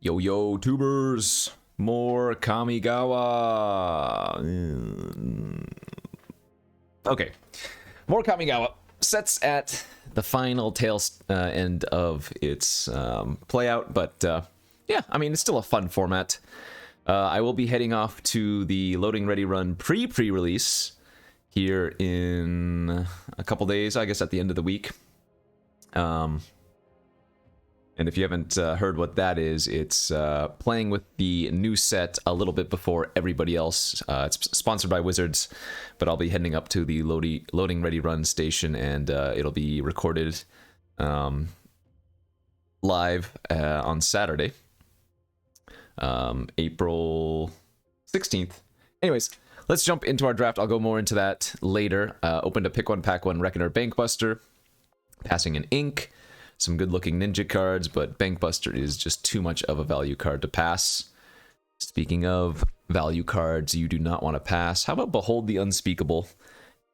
Yo, yo, tubers! More Kamigawa! Okay, more Kamigawa. Sets at the final tail end of its playout, but yeah, I mean, it's still a fun format. I will be heading off to the Loading Ready Run pre-release here in a couple days, I guess at the end of the week. And if you haven't heard what that is, it's playing with the new set a little bit before everybody else. It's sponsored by Wizards, but I'll be heading up to the Loading Ready Run station, and it'll be recorded live on Saturday, April 16th. Anyways, let's jump into our draft. I'll go more into that later. Opened a Pick 1, Pack 1 Reckoner Bankbuster, passing an Ink. Some good-looking ninja cards, but Bankbuster is just too much of a value card to pass. Speaking of value cards you do not want to pass, how about Behold the Unspeakable?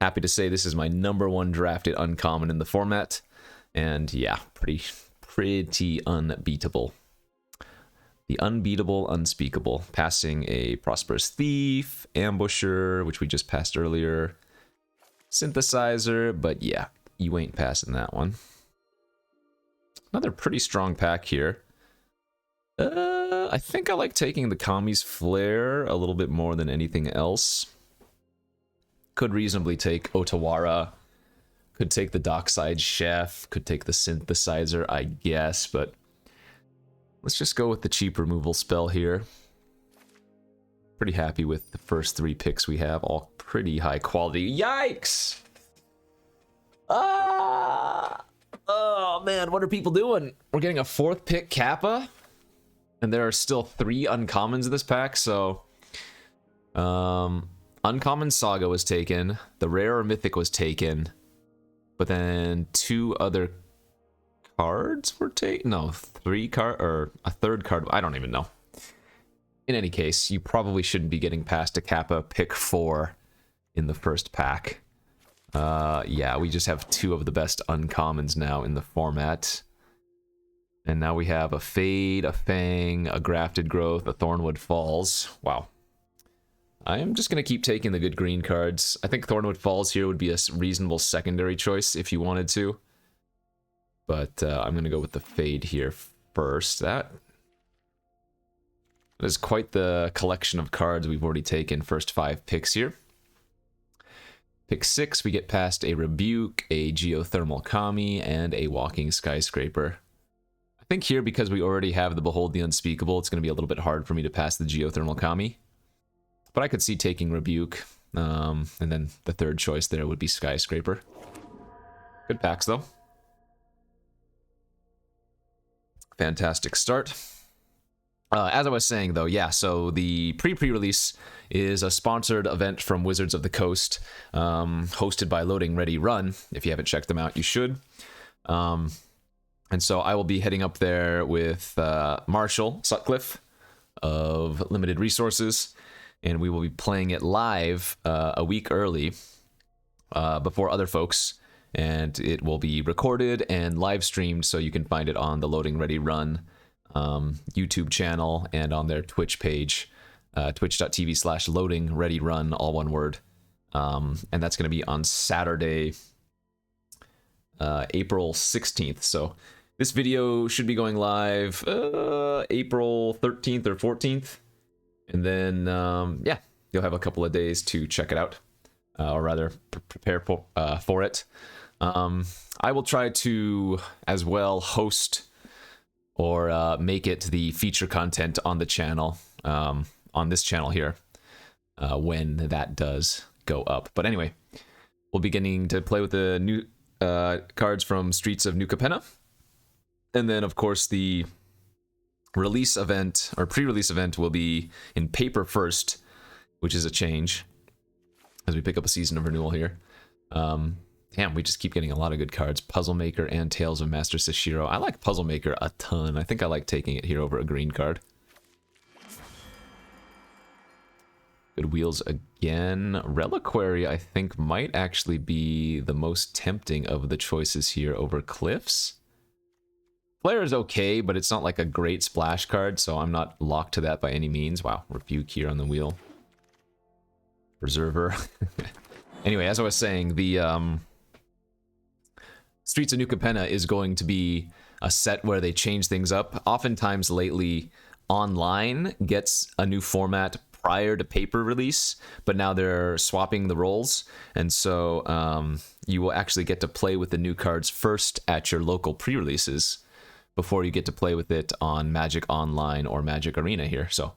Happy to say this is my #1 drafted uncommon in the format, and yeah, pretty unbeatable. The Unbeatable Unspeakable, passing a Prosperous Thief, Ambusher, which we just passed earlier, Synthesizer, but yeah, you ain't passing that one. Another pretty strong pack here. I think I like taking the Kami's Flare a little bit more than anything else. Could reasonably take Otawara. Could take the Dockside Chef. Could take the Synthesizer, I guess. But let's just go with the cheap removal spell here. Pretty happy with the first 3 picks we have. All pretty high quality. Yikes! Oh man, what are people doing? We're getting a 4th pick Kappa, and there are still 3 uncommons in this pack, so Uncommon Saga was taken, the Rare or Mythic was taken, but then 2 other cards were taken? No, 3 card or a 3rd card, I don't even know. In any case, you probably shouldn't be getting past a Kappa pick 4 in the first pack. Yeah, we just have 2 of the best uncommons now in the format. And now we have a Fade, a Fang, a Grafted Growth, a Thornwood Falls. Wow. I am just going to keep taking the good green cards. I think Thornwood Falls here would be a reasonable secondary choice if you wanted to. But I'm going to go with the Fade here first. That is quite the collection of cards we've already taken. First 5 picks here. Pick 6, we get past a Rebuke, a Geothermal Kami, and a Walking Skyscraper. I think here, because we already have the Behold the Unspeakable, it's going to be a little bit hard for me to pass the Geothermal Kami. But I could see taking Rebuke, and then the 3rd choice there would be Skyscraper. Good packs, though. Fantastic start. As I was saying, though, yeah, so the pre-release is a sponsored event from Wizards of the Coast, hosted by Loading Ready Run. If you haven't checked them out, you should. And so I will be heading up there with Marshall Sutcliffe of Limited Resources, and we will be playing it live a week early before other folks, and it will be recorded and live streamed, so you can find it on the Loading Ready Run YouTube channel and on their Twitch page, twitch.tv/loadingreadyrun, all one word. And that's going to be on Saturday, April 16th. So this video should be going live April 13th or 14th. And then, yeah, you'll have a couple of days to check it out, or rather prepare for it. I will try to, as well, host or make it the feature content on the channel, on this channel here, when that does go up. But anyway, we'll be getting to play with the new cards from Streets of New Capenna. And then, of course, the release event, or pre-release event, will be in paper first, which is a change, as we pick up a Season of Renewal here. Damn, we just keep getting a lot of good cards. Puzzle Maker and Tales of Master Sashiro. I like Puzzle Maker a ton. I think I like taking it here over a green card. Good wheels again. Reliquary, I think, might actually be the most tempting of the choices here over Cliffs. Flare is okay, but it's not like a great splash card, so I'm not locked to that by any means. Wow, Rebuke here on the wheel. Preserver. Anyway, as I was saying, the Streets of New Capenna is going to be a set where they change things up. Oftentimes lately, online gets a new format prior to paper release, but now they're swapping the roles, and so you will actually get to play with the new cards first at your local pre-releases before you get to play with it on Magic Online or Magic Arena here. So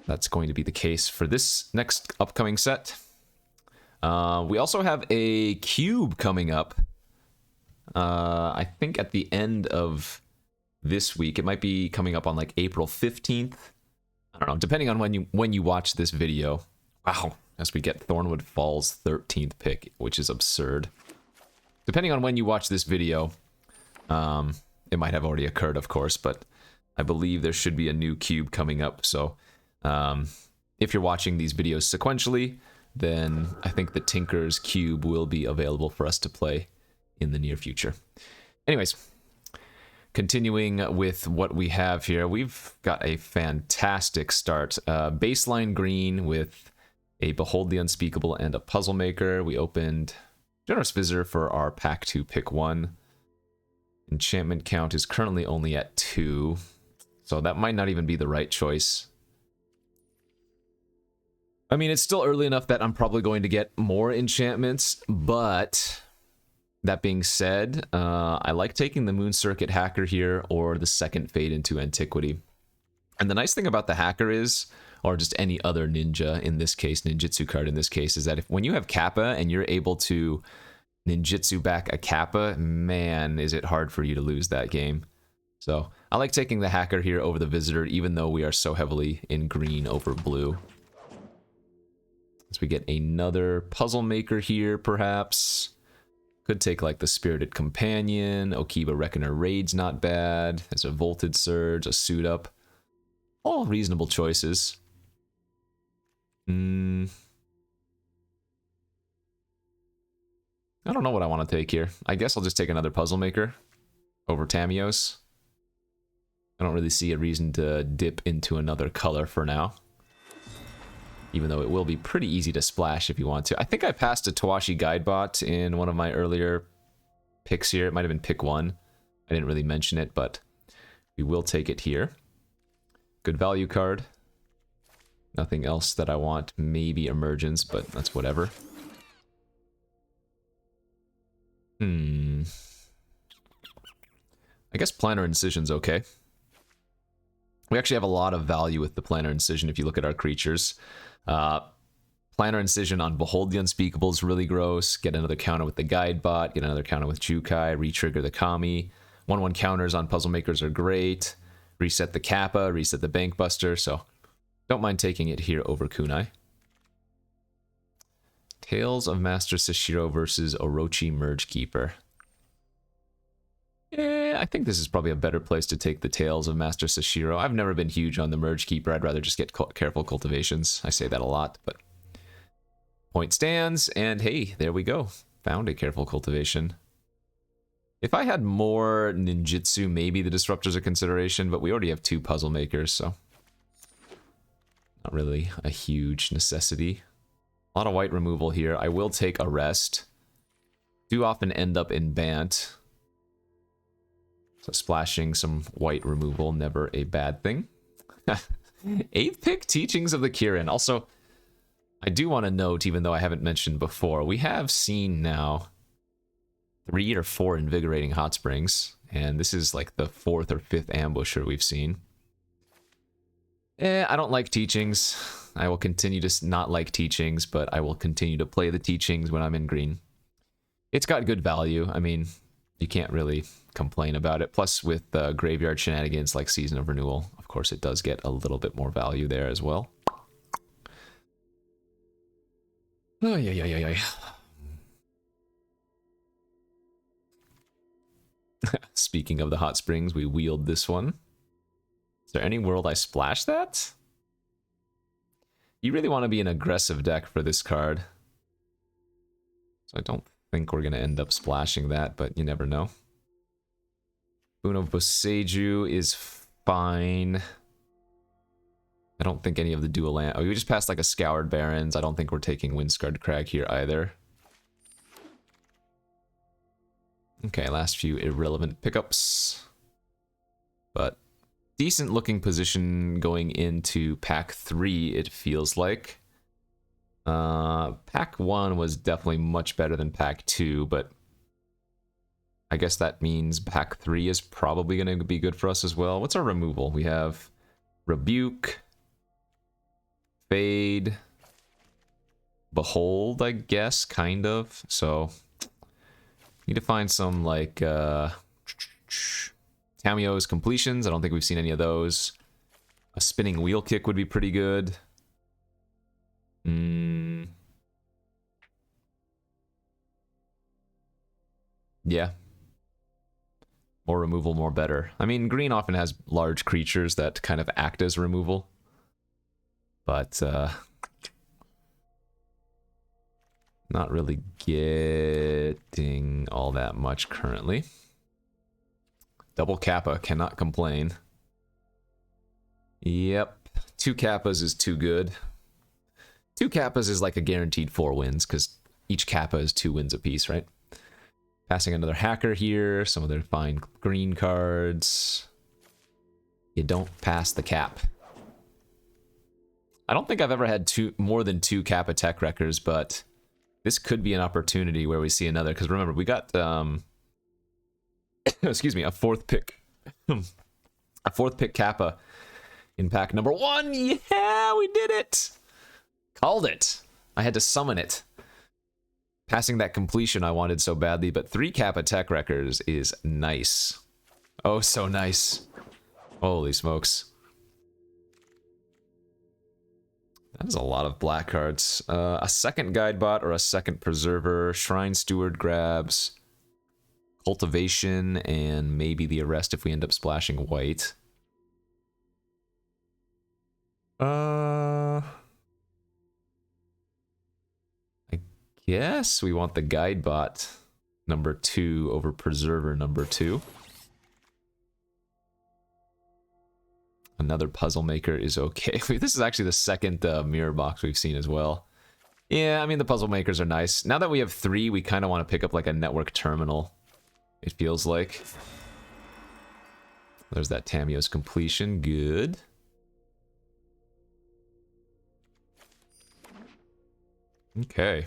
that's going to be the case for this next upcoming set. We also have a cube coming up. I think at the end of this week. It might be coming up on like April 15th. I don't know, depending on when you watch this video. Wow, as we get Thornwood Falls 13th pick, which is absurd. Depending on when you watch this video, it might have already occurred, of course, but I believe there should be a new cube coming up. So if you're watching these videos sequentially, then I think the Tinker's Cube will be available for us to play in the near future. Anyways, continuing with what we have here, we've got a fantastic start. Baseline green with a Behold the Unspeakable and a Puzzle Maker. We opened Generous Visitor for our Pack 2 Pick 1. Enchantment count is currently only at 2, so that might not even be the right choice. I mean, it's still early enough that I'm probably going to get more enchantments, but that being said, I like taking the Moon Circuit Hacker here or the second Fade into Antiquity. And the nice thing about the Hacker is, or just any other ninja in this case, ninjutsu card in this case, is that when you have Kappa and you're able to ninjutsu back a Kappa, man, is it hard for you to lose that game. So I like taking the Hacker here over the Visitor, even though we are so heavily in green over blue. As we get another Puzzle Maker here, perhaps. Could take like the Spirited Companion. Okiba Reckoner Raid's not bad. There's a Volted Surge, a Suit Up. All reasonable choices. I don't know what I want to take here. I guess I'll just take another Puzzle Maker over Tamios. I don't really see a reason to dip into another color for now. Even though it will be pretty easy to splash if you want to. I think I passed a Tawashi Guidebot in one of my earlier picks here. It might have been pick 1. I didn't really mention it, but we will take it here. Good value card. Nothing else that I want. Maybe Emergence, but that's whatever. I guess Planar Incision's okay. We actually have a lot of value with the Planar Incision if you look at our creatures. Planar Incision on Behold the Unspeakable is really gross. Get another counter with the Guidebot. Get another counter with Jukai. Retrigger the Kami. 1/1 counters on Puzzle Makers are great. Reset the Kappa. Reset the Bankbuster. So don't mind taking it here over Kunai. Tales of Master Sashiro versus Orochi Merge Keeper. I think this is probably a better place to take the Tales of Master Sashiro. I've never been huge on the Merge Keeper. I'd rather just get Careful Cultivations. I say that a lot, but point stands, and hey, there we go. Found a Careful Cultivation. If I had more ninjutsu, maybe the Disruptor's a consideration, but we already have 2 Puzzle Makers, so not really a huge necessity. A lot of white removal here. I will take Arrest. Do often end up in Bant. So splashing some white removal, never a bad thing. 8th pick, Teachings of the Kirin. Also, I do want to note, even though I haven't mentioned before, we have seen now 3 or 4 Invigorating Hot Springs, and this is like the 4th or 5th ambusher we've seen. I don't like Teachings. I will continue to not like Teachings, but I will continue to play the Teachings when I'm in green. It's got good value. I mean, you can't really complain about it. Plus, with graveyard shenanigans like Season of Renewal, of course, it does get a little bit more value there as well. Oh, yeah. Speaking of the hot springs, we wield this one. Is there any world I splash that? You really want to be an aggressive deck for this card. So I don't think we're going to end up splashing that, but you never know. Uno Boseiju is fine. I don't think any of the dual land... Oh, we just passed like a Scoured Barrens. I don't think we're taking Windscarred Crag here either. Okay, last few irrelevant pickups. But decent looking position going into pack 3, it feels like. Pack 1 was definitely much better than pack 2, but I guess that means pack 3 is probably going to be good for us as well. What's our removal? We have Rebuke, Fade, Behold, I guess, kind of. So, need to find some, like, Tamiyo's completions. I don't think we've seen any of those. A Spinning Wheel Kick would be pretty good. Yeah. More removal, more better. I mean, green often has large creatures that kind of act as removal. But, not really getting all that much currently. Double Kappa, cannot complain. Yep, 2 Kappas is too good. 2 Kappas is like a guaranteed 4 wins, because each Kappa is 2 wins apiece, right? Passing another Hacker here, some other fine green cards. You don't pass the cap. I don't think I've ever had more than 2 Kappa Tech Wreckers, but this could be an opportunity where we see another, because remember, we got, excuse me, a 4th pick. A 4th pick Kappa in pack number 1. Yeah, we did it! Called it. I had to summon it. Passing that completion I wanted so badly, but 3 Kappa Tech Wreckers is nice. Oh, so nice. Holy smokes. That is a lot of black cards. A second Guidebot or a second Preserver. Shrine Steward grabs. Cultivation and maybe the Arrest if we end up splashing white. I guess we want the Guidebot number 2 over Preserver number 2. Another Puzzle Maker is okay. This is actually the second mirror box we've seen as well. Yeah, I mean, the Puzzle Makers are nice. Now that we have 3, we kind of want to pick up like a Network Terminal, it feels like. There's that Tamiyo's completion. Good. Okay.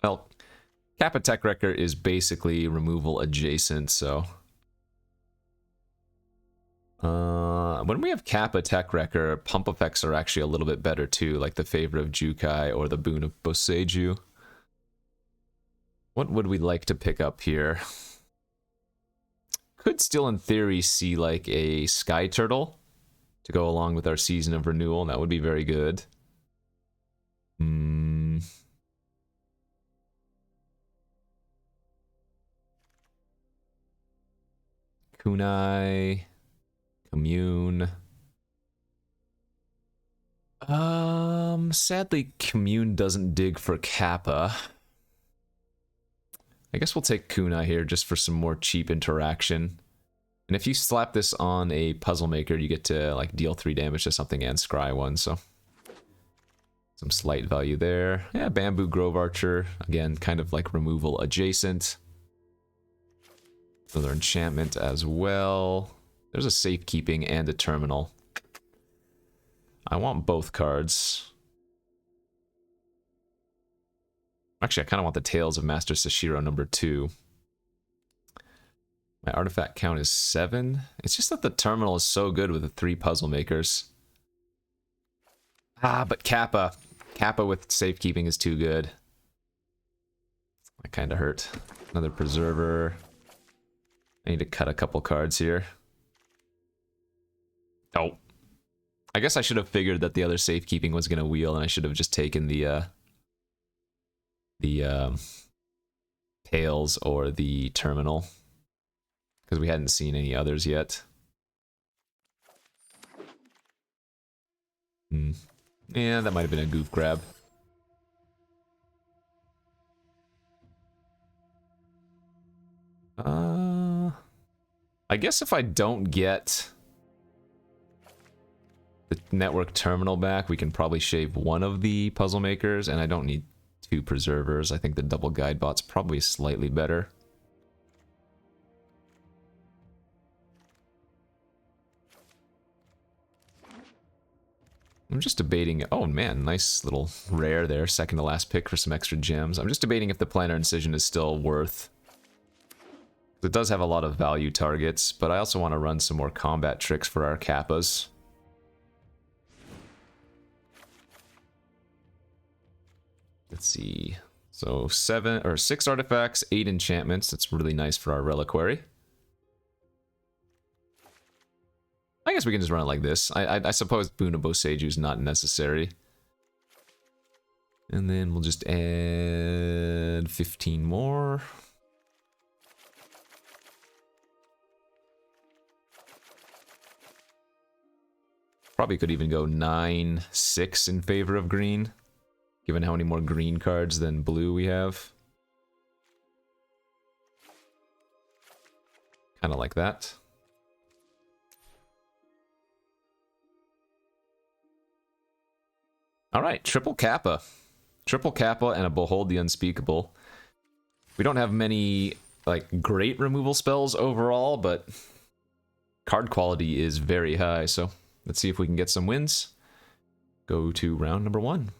Well, Kappa Tech Wrecker is basically removal adjacent, so... when we have Kappa Tech Wrecker, pump effects are actually a little bit better too, like the Favor of Jukai or the Boon of Boseiju. What would we like to pick up here? Could still in theory see like a Sky Turtle to go along with our Season of Renewal, and that would be very good. Kunai, Commune. Sadly, Commune doesn't dig for Kappa. I guess we'll take Kunai here just for some more cheap interaction. And if you slap this on a Puzzle Maker, you get to like deal 3 damage to something and scry 1, so some slight value there. Yeah, Bamboo Grove Archer, again, kind of like removal adjacent. Another enchantment as well. There's a Safekeeping and a Terminal. I want both cards. Actually, I kind of want the Tales of Master Sashiro number 2. My artifact count is 7. It's just that the Terminal is so good with the 3 Puzzle Makers. Ah, but Kappa. Kappa with Safekeeping is too good. That kind of hurt. Another Preserver. I need to cut a couple cards here. Oh. I guess I should have figured that the other Safekeeping was going to wheel, and I should have just taken the Tails or the Terminal, because we hadn't seen any others yet. Yeah, that might have been a goof grab. I guess if I don't get the network terminal back, we can probably shave one of the puzzle makers, and I don't need 2 preservers. I think the double guide bot's probably slightly better. I'm just debating... Oh man, nice little rare there. Second to last pick for some extra gems. I'm just debating if the Planar Incision is still worth... It does have a lot of value targets, but I also want to run some more combat tricks for our Kappas. Let's see. So 6 artifacts, 8 enchantments. That's really nice for our reliquary. I guess we can just run it like this. I suppose Boon of Boseiju is not necessary. And then we'll just add 15 more. Probably could even go 9-6 in favor of green, given how many more green cards than blue we have. Kind of like that. Alright, triple Kappa. Triple Kappa and a Behold the Unspeakable. We don't have many, like, great removal spells overall, but card quality is very high, so let's see if we can get some wins. Go to round number 1.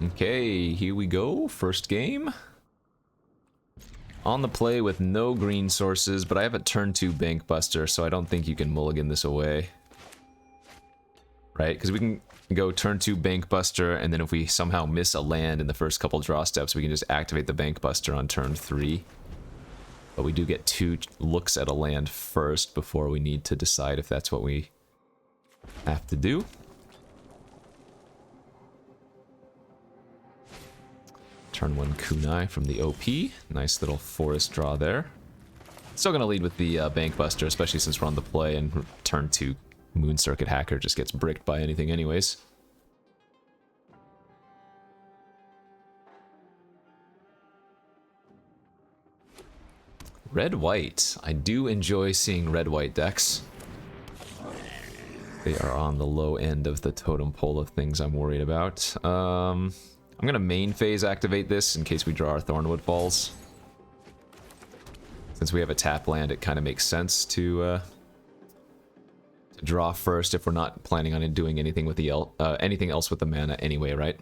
Okay, here we go. First game. On the play with no green sources, but I have a turn 2 Bank Buster, so I don't think you can mulligan this away. Right? Because we can go turn 2 Bank Buster, and then if we somehow miss a land in the first couple draw steps, we can just activate the Bank Buster on turn 3. But we do get 2 looks at a land first before we need to decide if that's what we have to do. Turn 1 Kunai from the OP. Nice little forest draw there. Still going to lead with the Bank Buster, especially since we're on the play, and turn 2 Moon Circuit Hacker just gets bricked by anything anyways. Red-white. I do enjoy seeing red-white decks. They are on the low end of the totem pole of things I'm worried about. I'm going to main phase activate this in case we draw our Thornwood Falls. Since we have a tap land, it kind of makes sense to draw first if we're not planning on doing anything with the anything else with the mana anyway, right?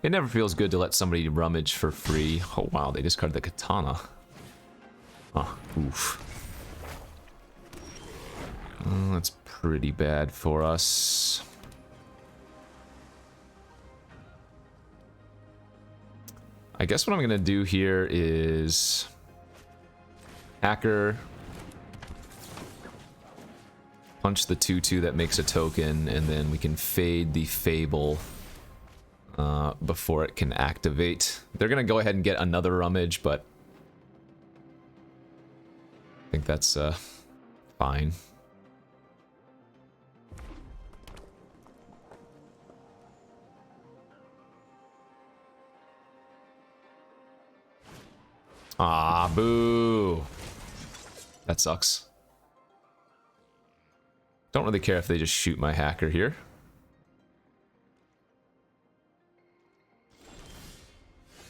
It never feels good to let somebody rummage for free. Oh wow, they discarded the Katana. Oh, oof. That's pretty bad for us. I guess what I'm going to do here is Hacker, punch the 2/2 that makes a token, and then we can fade the Fable before it can activate. They're going to go ahead and get another rummage, but I think that's fine. Ah, boo. That sucks. Don't really care if they just shoot my Hacker here.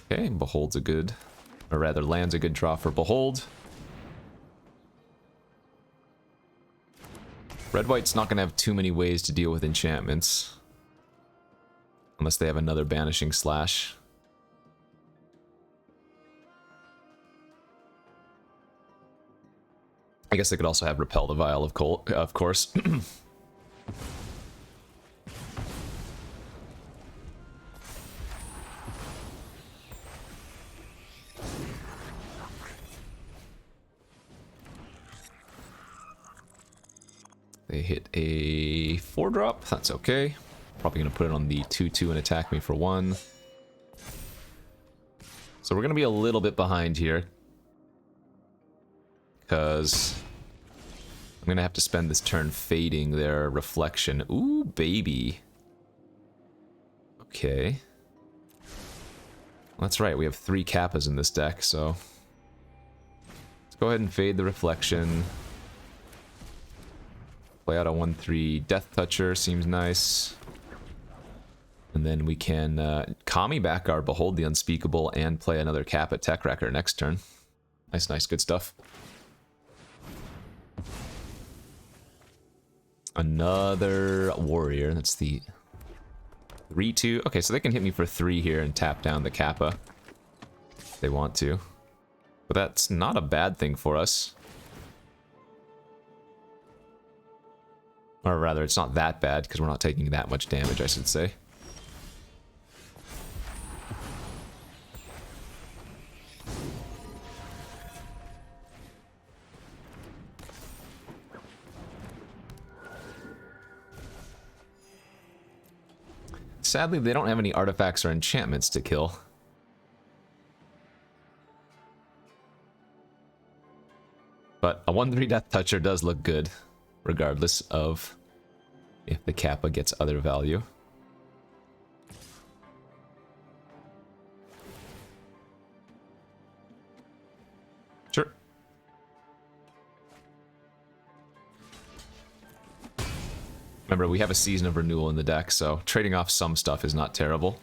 Okay, Behold's a good, or rather land's a good draw for Behold. Red-white's not going to have too many ways to deal with enchantments. Unless they have another Banishing Slash. I guess they could also have Repel the Vial, of course. They hit a 4-drop. That's okay. Probably going to put it on the 2/2 and attack me for 1. So we're going to be a little bit behind here. Because I'm gonna have to spend this turn fading their reflection. Ooh, baby. Okay. Well, that's right, we have 3 Kappas in this deck, so... let's go ahead and fade the reflection. Play out a 1/3 Death Toucher, seems nice. And then we can Kami back our Behold the Unspeakable and play another Kappa Tech Wrecker next turn. Nice, nice, good stuff. Another warrior. That's the 3/2. Okay, so they can hit me for 3 here and tap down the Kappa if they want to. But that's not a bad thing for us. Or rather, it's not that bad because we're not taking that much damage, I should say. Sadly, they don't have any artifacts or enchantments to kill. But a 1/3 Death Toucher does look good, regardless of if the Kappa gets other value. Sure. Remember, we have a Season of Renewal in the deck, so trading off some stuff is not terrible.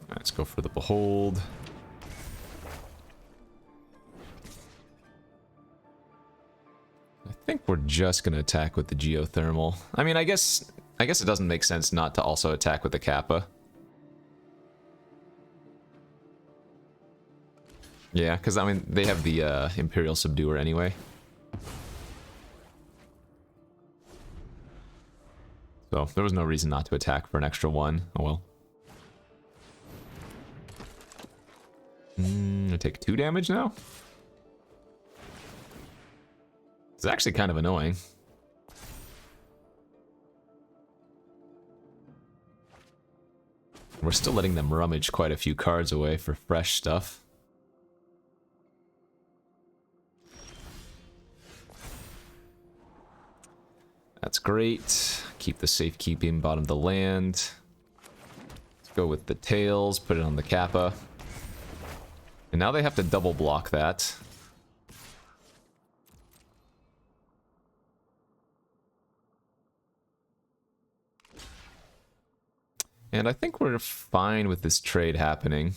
Let's go for the Behold. I think we're just going to attack with the Geothermal. I mean, I guess it doesn't make sense not to also attack with the Kappa. Yeah, because, I mean, they have the Imperial Subduer anyway. So, there was no reason not to attack for an extra 1. Oh well. I take 2 damage now? It's actually kind of annoying. We're still letting them rummage quite a few cards away for fresh stuff. That's great. Keep the safekeeping, bottom of the land. Let's go with the tails, put it on the Kappa. And now they have to double block that. And I think we're fine with this trade happening.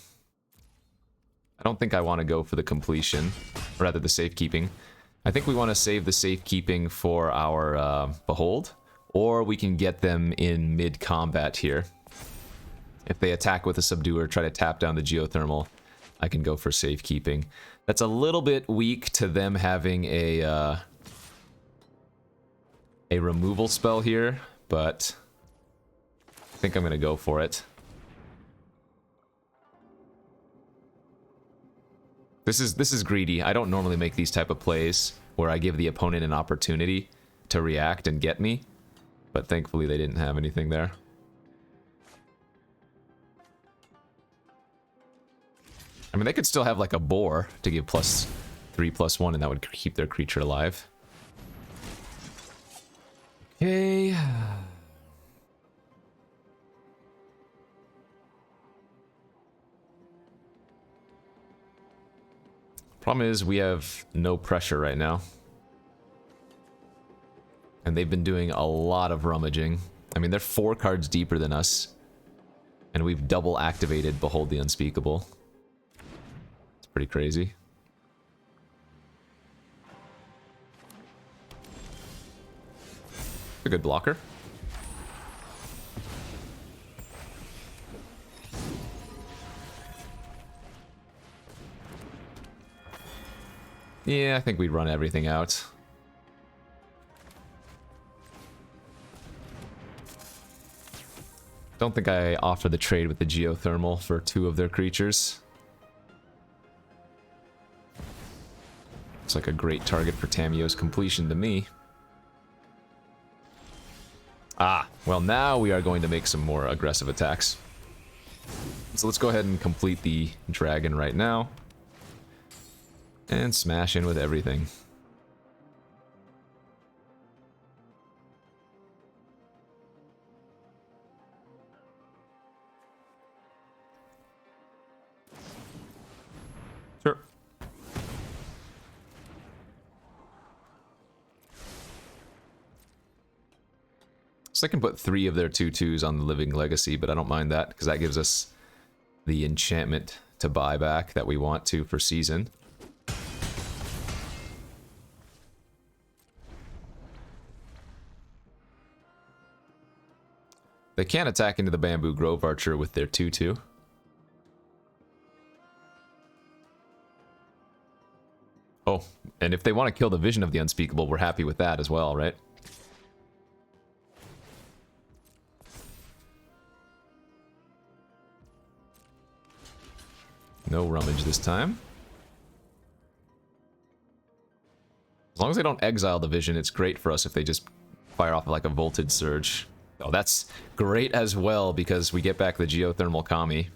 I don't think I want to go for the completion, or rather the safekeeping. I think we want to save the safekeeping for our Behold, or we can get them in mid-combat here. If they attack with a Subduer, try to tap down the Geothermal, I can go for safekeeping. That's a little bit weak to them having a removal spell here, but I think I'm going to go for it. This is greedy. I don't normally make these type of plays where I give the opponent an opportunity to react and get me, but thankfully they didn't have anything there. I mean, they could still have like a boar to give +3/+1, and that would keep their creature alive. Okay. Problem is, we have no pressure right now. And they've been doing a lot of rummaging. I mean, they're 4 cards deeper than us. And we've double activated Behold the Unspeakable. It's pretty crazy. A good blocker. Yeah, I think we'd run everything out. Don't think I offer the trade with the Geothermal for 2 of their creatures. Looks like a great target for Tamiyo's completion to me. Ah, well now we are going to make some more aggressive attacks. So let's go ahead and complete the dragon right now. And smash in with everything. Sure. So I can put 3 of their 2/2s on the Living Legacy, but I don't mind that, because that gives us the enchantment to buy back that we want to for season. They can attack into the Bamboo Grove Archer with their 2/2. Oh, and if they want to kill the Vision of the Unspeakable, we're happy with that as well, right? No rummage this time. As long as they don't exile the Vision, it's great for us if they just fire off like a Voltage Surge. Oh, that's great as well, because we get back the Geothermal Kami,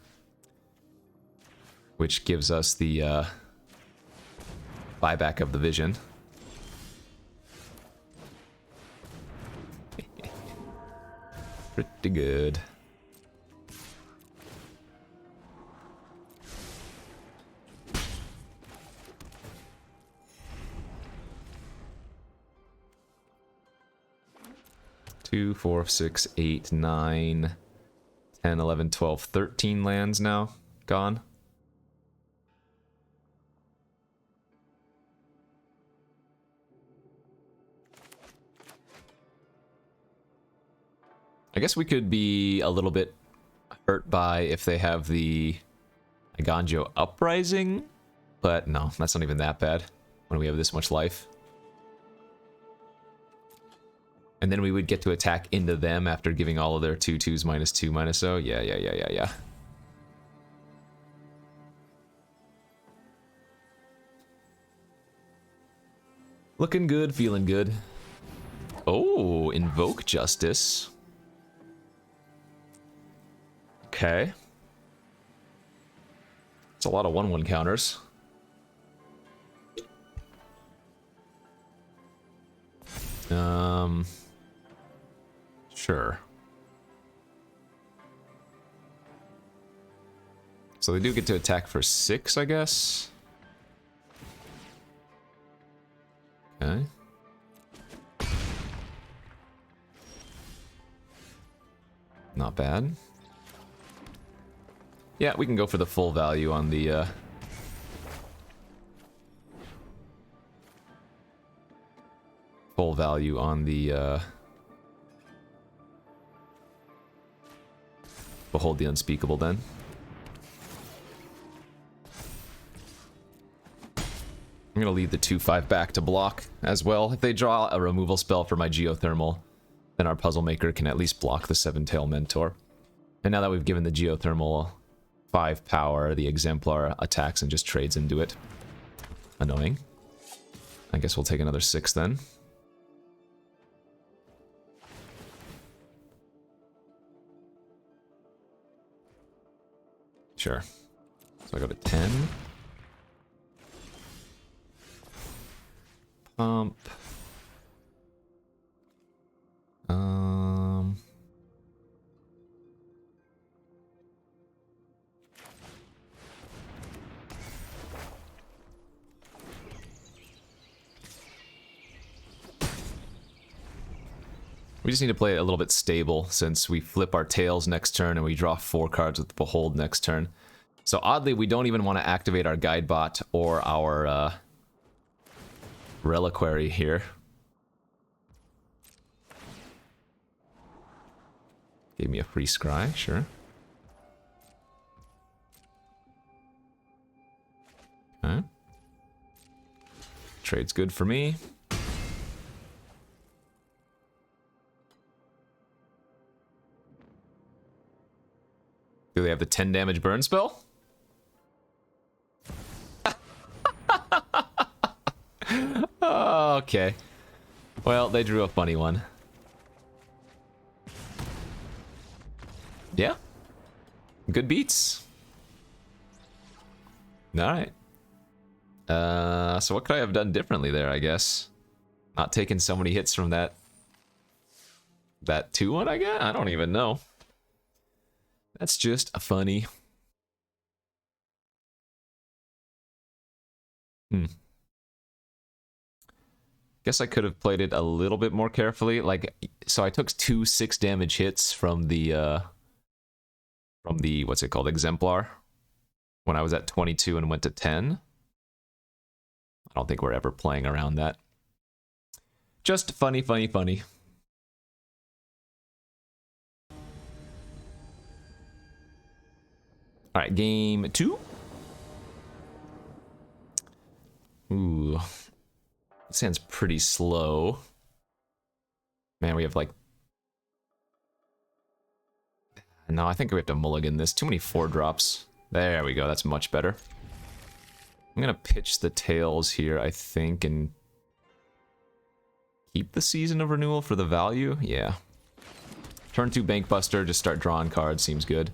which gives us the buyback of the Vision. Pretty good. Two, 4, 6, 8, 9, 10, 11, 12, 13 lands now gone. I guess we could be a little bit hurt by if they have the Aganjo Uprising, but no, that's not even that bad when we have this much life. And then we would get to attack into them after giving all of their 2/2s -2/-0. Yeah. Looking good, feeling good. Oh, Invoke Justice. Okay. It's a lot of 1/1 counters. Sure. So they do get to attack for 6, I guess. Okay. Not bad. Yeah, we can go for the full value on the full value on the Behold the Unspeakable then. I'm gonna leave the 2/5 back to block as well. If they draw a removal spell for my Geothermal, then our Puzzle Maker can at least block the 7-Tail Mentor. And now that we've given the Geothermal 5 power, the Exemplar attacks and just trades into it. Annoying. I guess we'll take another 6 then. Sure. So I go to 10. Pump. We just need to play it a little bit stable, since we flip our tails next turn and we draw 4 cards with Behold next turn. So oddly, we don't even want to activate our Guidebot or our Reliquary here. Gave me a free scry, sure. Okay. Trade's good for me. Do they have the 10 damage burn spell? Okay. Well, they drew a funny one. Yeah. Good beats. Alright. So what could I have done differently there, I guess? Not taking so many hits from that 2-1, I guess? I don't even know. That's just funny. Guess I could have played it a little bit more carefully. Like, so I took 2 6 damage hits from the what's it called, exemplar, when I was at 22 and went to 10. I don't think we're ever playing around that. Just funny, funny, funny. All right, game 2. Ooh. This hand's pretty slow. Man, we have like... No, I think we have to mulligan this. Too many 4-drops. There we go, that's much better. I'm gonna pitch the tails here, I think, and... keep the Season of Renewal for the value? Yeah. Turn 2 Bankbuster, just start drawing cards, seems good.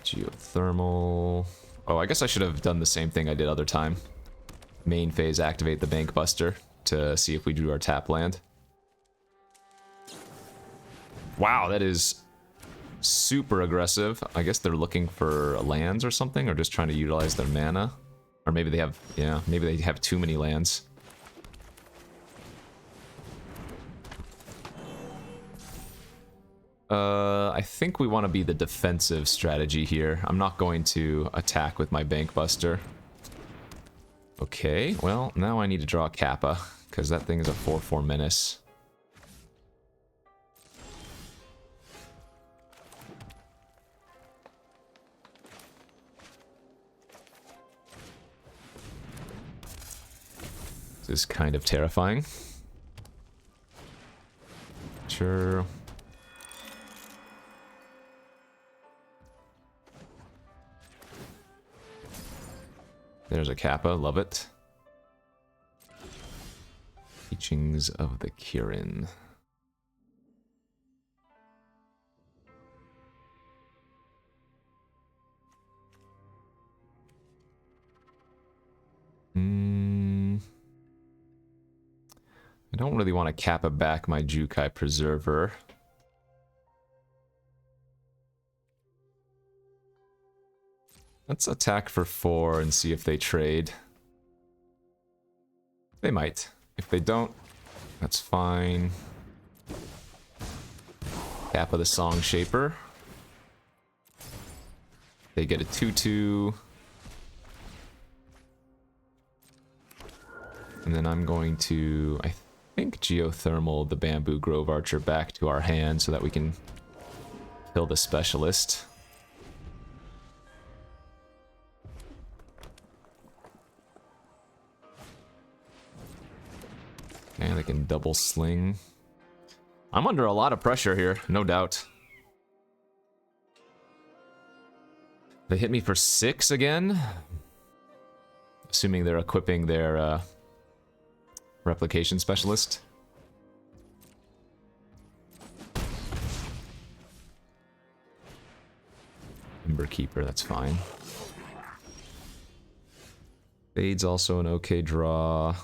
Geothermal. Oh, I guess I should have done the same thing I did other time. Main phase, activate the Bankbuster to see if we drew our tap land. Wow, that is super aggressive. I guess they're looking for lands or something, or just trying to utilize their mana. Or maybe they have, yeah, maybe they have too many lands. I think we want to be the defensive strategy here. I'm not going to attack with my Bankbuster. Okay, well, now I need to draw a Kappa, because that thing is a 4/4 menace. This is kind of terrifying. Sure. There's a Kappa, love it. Teachings of the Kirin. I don't really want to Kappa back my Jukai Preserver. Let's attack for 4 and see if they trade. They might. If they don't, that's fine. Kappa the Song Shaper. They get a 2/2. And then I'm going to, I think, Geothermal the Bamboo Grove Archer back to our hand so that we can kill the Specialist. And they can double sling. I'm under a lot of pressure here, no doubt. They hit me for 6 again. Assuming they're equipping their Replication Specialist. Ember Keeper, that's fine. Fade's also an okay draw.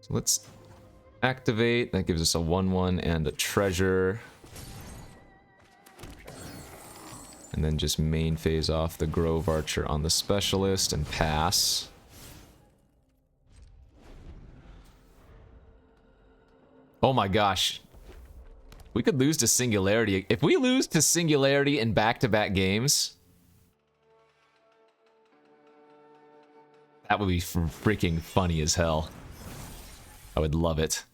So let's activate. That gives us a 1/1 and a treasure. And then just main phase off the Grove Archer on the Specialist and pass. Oh my gosh. We could lose to Singularity. If we lose to Singularity in back-to-back games, that would be freaking funny as hell. I would love it.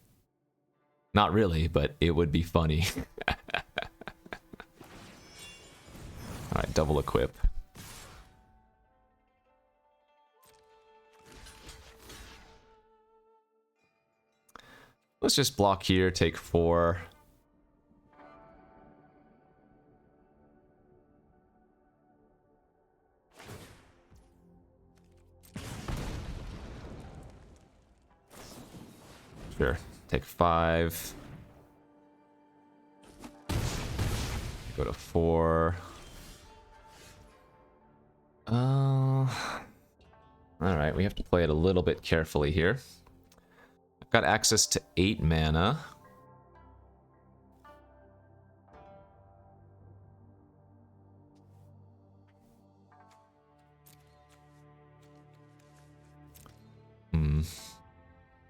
Not really, but it would be funny. Alright, double equip. Let's just block here, take 4. Sure. Take 5. Go to 4. Alright, we have to play it a little bit carefully here. I've got access to 8 mana.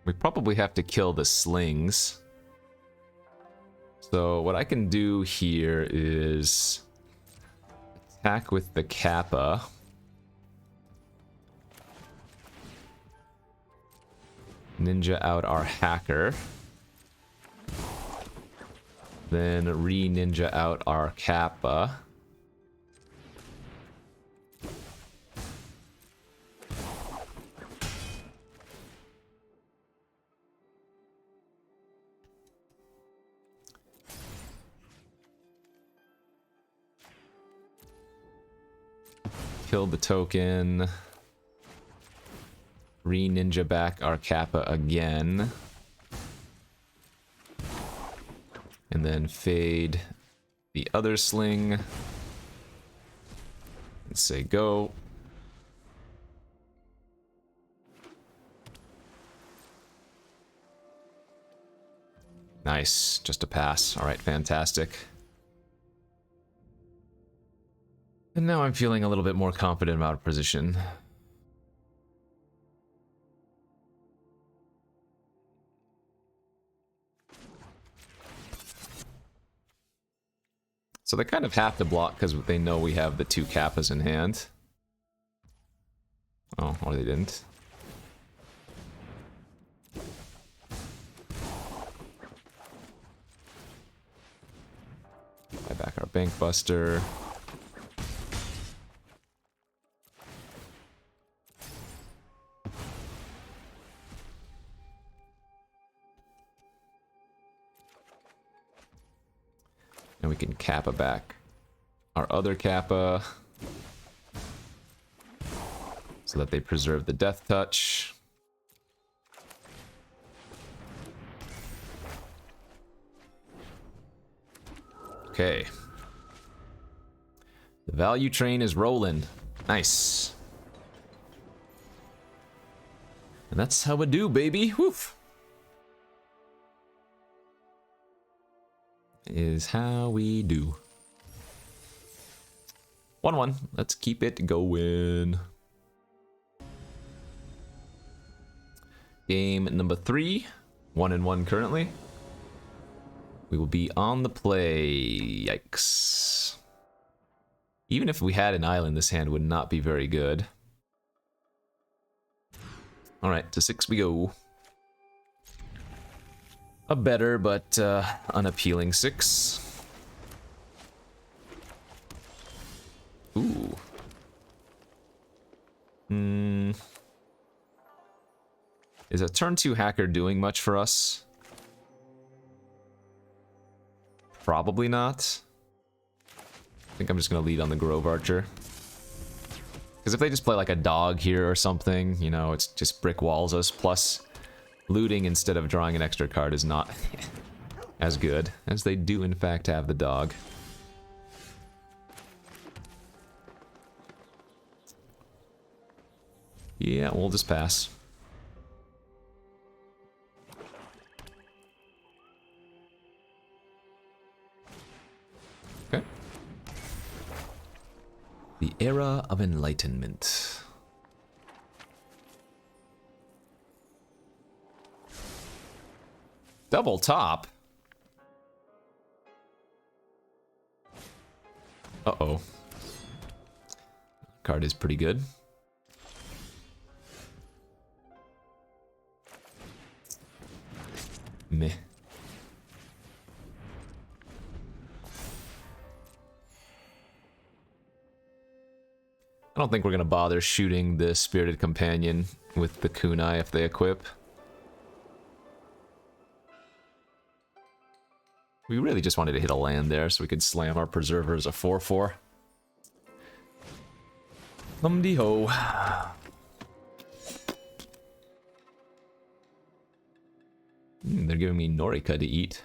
We probably have to kill the slings. So what I can do here is attack with the Kappa. Ninja out our hacker. Then re-ninja out our Kappa. Kill the token. Re-ninja back our Kappa again. And then fade the other sling. And say go. Nice. Just a pass. Alright, fantastic. And now I'm feeling a little bit more confident about our position. So they kind of have to block because they know we have the 2 Kappas in hand. Oh, or they didn't. Buy back our Bank Buster. And we can Kappa back our other Kappa so that they preserve the Death Touch. Okay. The value train is rolling. Nice. And that's how we do, baby. Woof. Is how we do. 1-1. Let's keep it going. Game number 3. 1-1 currently. We will be on the play. Yikes. Even if we had an island, this hand would not be very good. Alright, to 6 we go. A better but unappealing 6. Ooh. Is a turn 2 hacker doing much for us? Probably not. I think I'm just going to lead on the Grove Archer. Because if they just play like a dog here or something, you know, it's just brick walls us. Plus, looting instead of drawing an extra card is not as good, as they do in fact have the dog. Yeah, we'll just pass. Okay. The Era of Enlightenment. Double top? Uh-oh. Card is pretty good. Meh. I don't think we're gonna bother shooting the Spirited Companion with the kunai if they equip. We really just wanted to hit a land there so we could slam our Preserver as a 4-4. Hum-de-ho. They're giving me Norika to eat.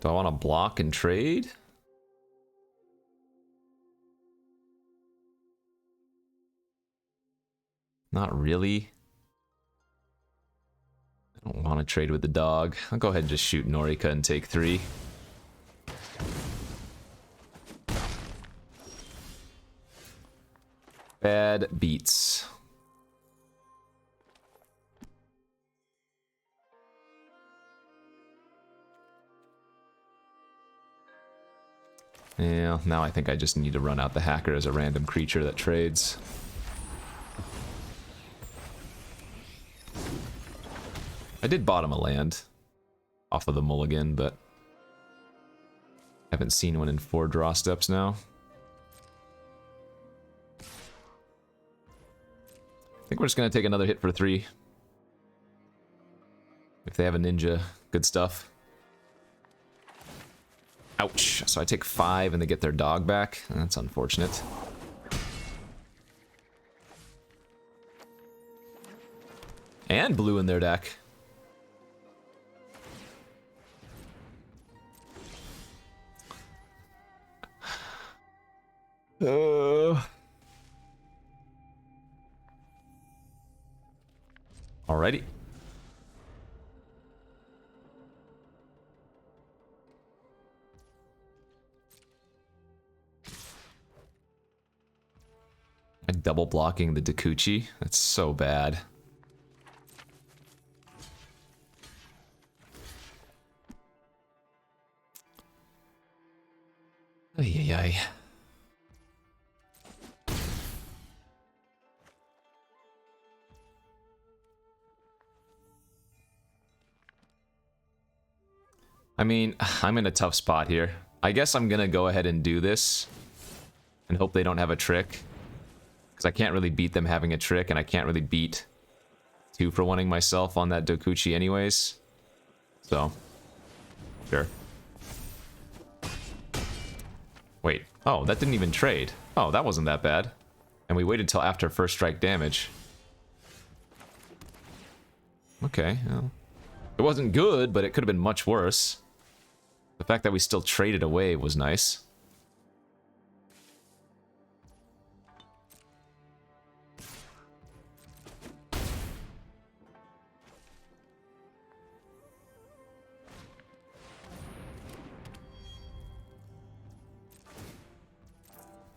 Do I want to block and trade? Not really. I don't want to trade with the dog. I'll go ahead and just shoot Norika and take 3. Bad beats. Yeah, now I think I just need to run out the hacker as a random creature that trades. I did bottom a land off of the mulligan, but haven't seen one in 4 draw steps now. I think we're just gonna take another hit for 3. If they have a ninja, good stuff. Ouch. So I take 5 and they get their dog back. That's unfortunate. And blue in their deck. Alrighty. I'm double blocking the Dakuchi. That's so bad. Ay, ay, ay. I mean, I'm in a tough spot here. I guess I'm gonna go ahead and do this and hope they don't have a trick. Because I can't really beat them having a trick, and I can't really beat 2-for-1ing myself on that Dokuchi anyways. So, sure. Wait, oh, that didn't even trade. Oh, that wasn't that bad. And we waited till after first strike damage. Okay, well, it wasn't good, but it could have been much worse. The fact that we still traded away was nice.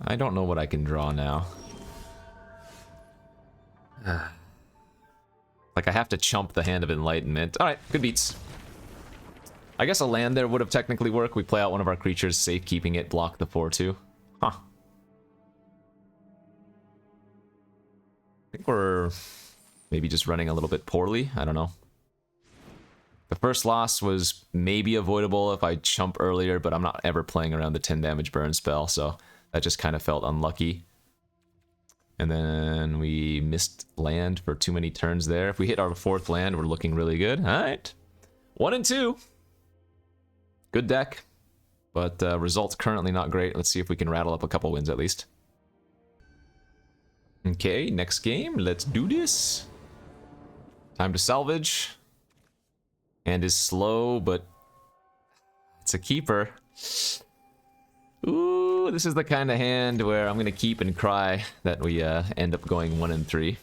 I don't know what I can draw now. Like, I have to chump the Hand of Enlightenment. Alright, good beats. I guess a land there would have technically worked. We play out one of our creatures, safe keeping it, block the 4-2. Huh. I think we're maybe just running a little bit poorly. I don't know. The first loss was maybe avoidable if I chump earlier, but I'm not ever playing around the 10 damage burn spell, so that just kind of felt unlucky. And then we missed land for too many turns there. If we hit our 4th land, we're looking really good. Alright. 1 and 2. Good deck. But results currently not great. Let's see if we can rattle up a couple wins at least. Okay, next game. Let's do this. Time to salvage. Hand is slow, but it's a keeper. Ooh, this is the kind of hand where I'm gonna keep and cry that we end up going 1 and 3.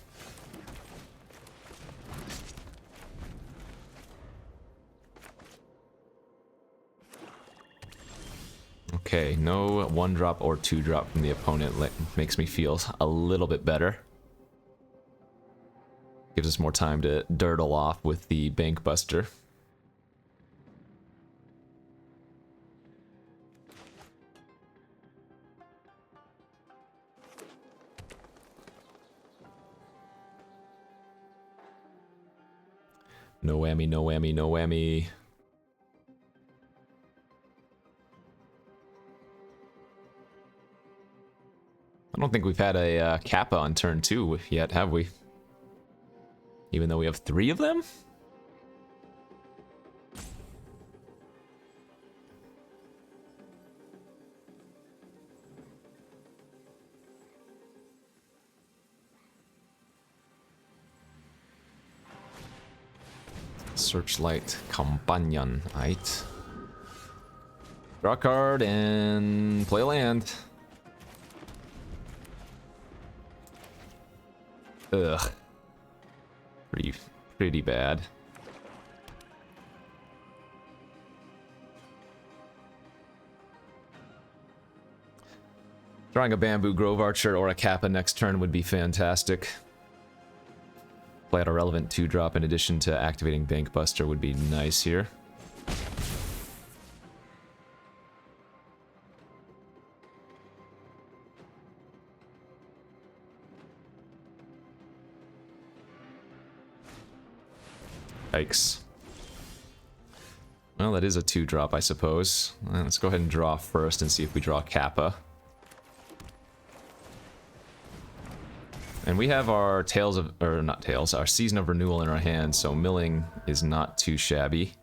Okay, no 1-drop or 2-drop from the opponent makes me feel a little bit better. Gives us more time to dirtle off with the Bank Buster. No whammy, no whammy, no whammy. I don't think we've had a Kappa on turn 2 yet, have we? Even though we have 3 of them? Searchlight Companion. Aight. Draw a card and play a land. Ugh. Pretty bad. Drawing a Bamboo Grove Archer or a Kappa next turn would be fantastic. Play out a relevant 2-drop in addition to activating Bankbuster would be nice here. Yikes. Well, that is a 2-drop, I suppose. Let's go ahead and draw first and see if we draw Kappa. And we have our Tales of, or not Tales, our Season of Renewal in our hand, so milling is not too shabby.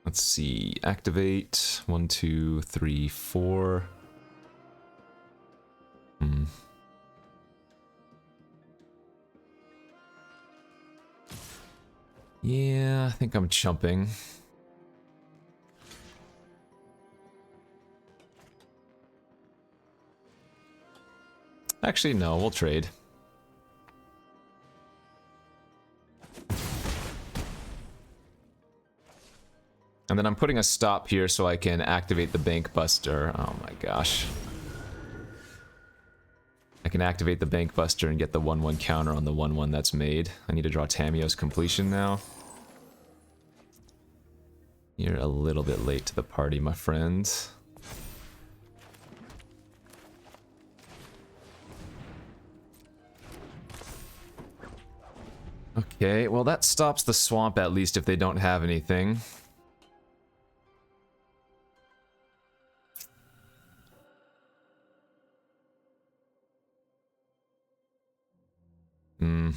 Let's see, activate, 1, 2, 3, 4. Yeah, I think I'm chumping. Actually, no, we'll trade. And then I'm putting a stop here so I can activate the Bankbuster. Oh my gosh. I can activate the Bankbuster and get the 1/1 counter on the 1/1 that's made. I need to draw Tamiyo's Completion now. You're a little bit late to the party, my friend. Okay, well that stops the swamp at least if they don't have anything.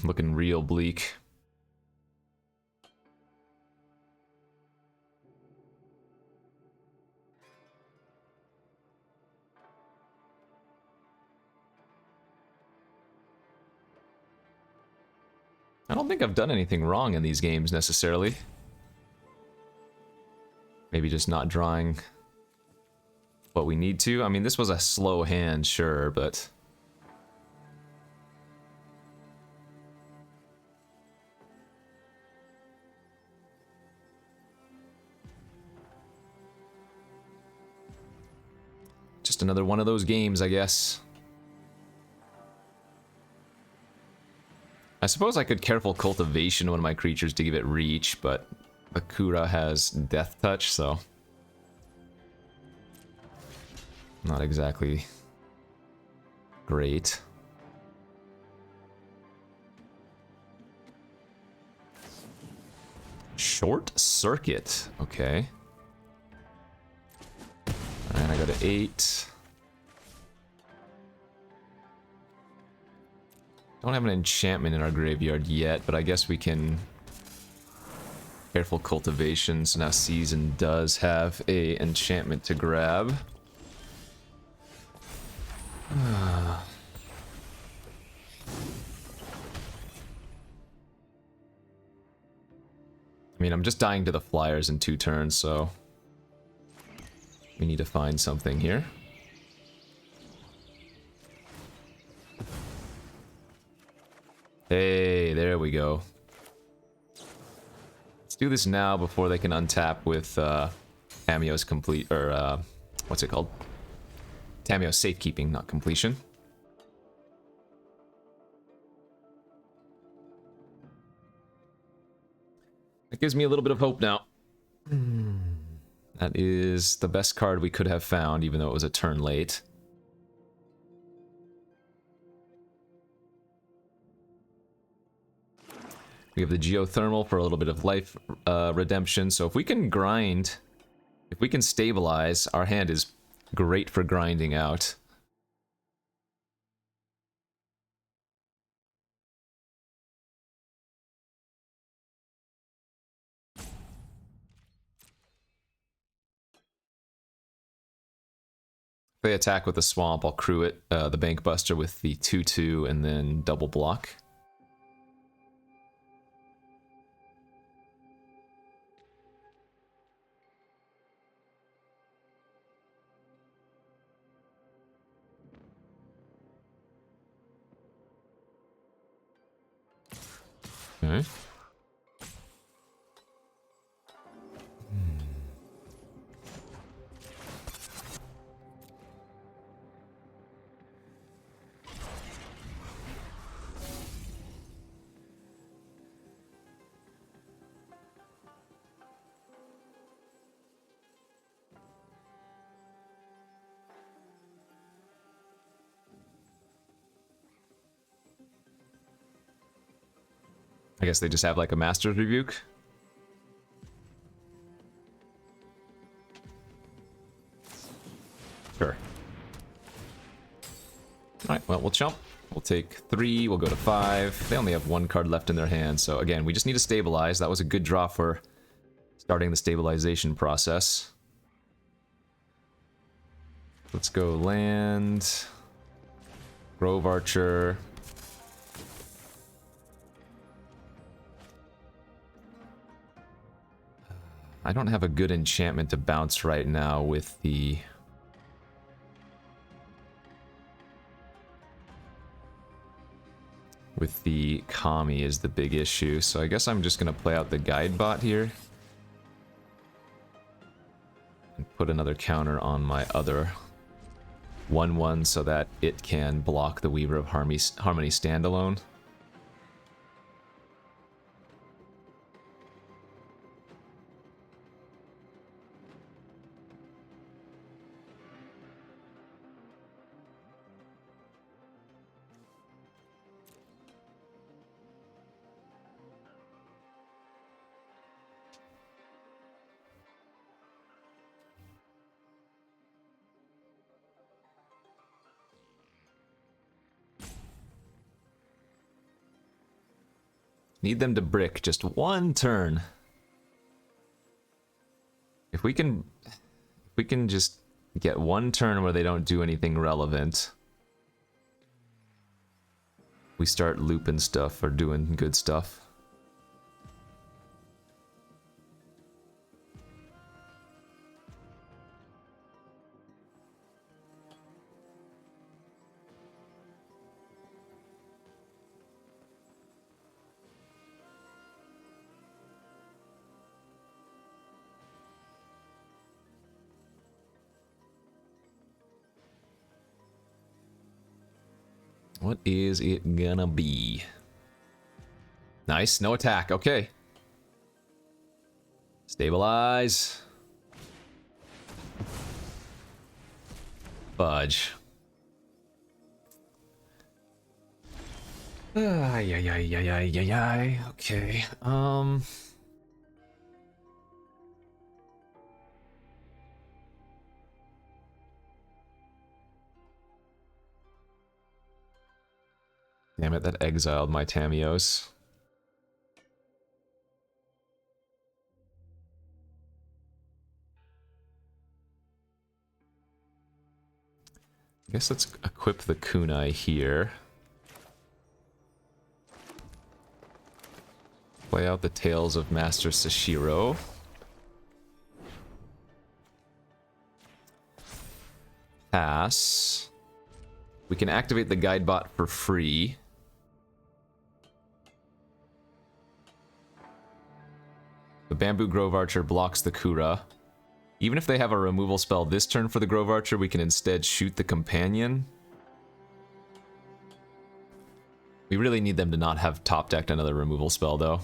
Looking real bleak. I don't think I've done anything wrong in these games necessarily. Maybe just not drawing what we need to. I mean, this was a slow hand, sure, but... just another one of those games, I guess. I suppose I could Careful Cultivation one of my creatures to give it reach, but Akura has Death Touch, so... not exactly great. Short Circuit, okay. And I go to 8. Don't have an enchantment in our graveyard yet, but I guess we can... Careful Cultivation, so now Season does have a enchantment to grab. I mean, I'm just dying to the flyers in 2 turns, so... we need to find something here. Hey, there we go. Let's do this now before they can untap with Tamiyo's complete, or what's it called? Tamiyo's Safekeeping, not Completion. That gives me a little bit of hope now. That is the best card we could have found, even though it was a turn late. We have the Geothermal for a little bit of life redemption, so if we can grind, if we can stabilize, our hand is great for grinding out. They attack with the swamp, I'll crew it, the Bank Buster with the 2/2, and then double block. Okay. I guess they just have like a Master's Rebuke. Sure. Alright, well, we'll chump. We'll take 3, we'll go to 5. They only have 1 card left in their hand, so again, we just need to stabilize. That was a good draw for starting the stabilization process. Let's go land. Grove Archer. I don't have a good enchantment to bounce right now with the... Kami is the big issue, so I guess I'm just gonna play out the guide bot here. And put another counter on my other 1/1 so that it can block the Weaver of Harmony standalone. Need them to brick just 1 turn. If we can just get 1 turn where they don't do anything relevant, we start looping stuff or doing good stuff. What is it gonna be? Nice, no attack, okay. Stabilize. Fudge. Ay, okay. Damn it, that exiled my Tamios. I guess let's equip the kunai here. Play out the Tales of Master Sashiro. Pass. We can activate the guide bot for free. The Bamboo Grove Archer blocks the Kura. Even if they have a removal spell this turn for the Grove Archer, we can instead shoot the Companion. We really need them to not have top decked another removal spell, though.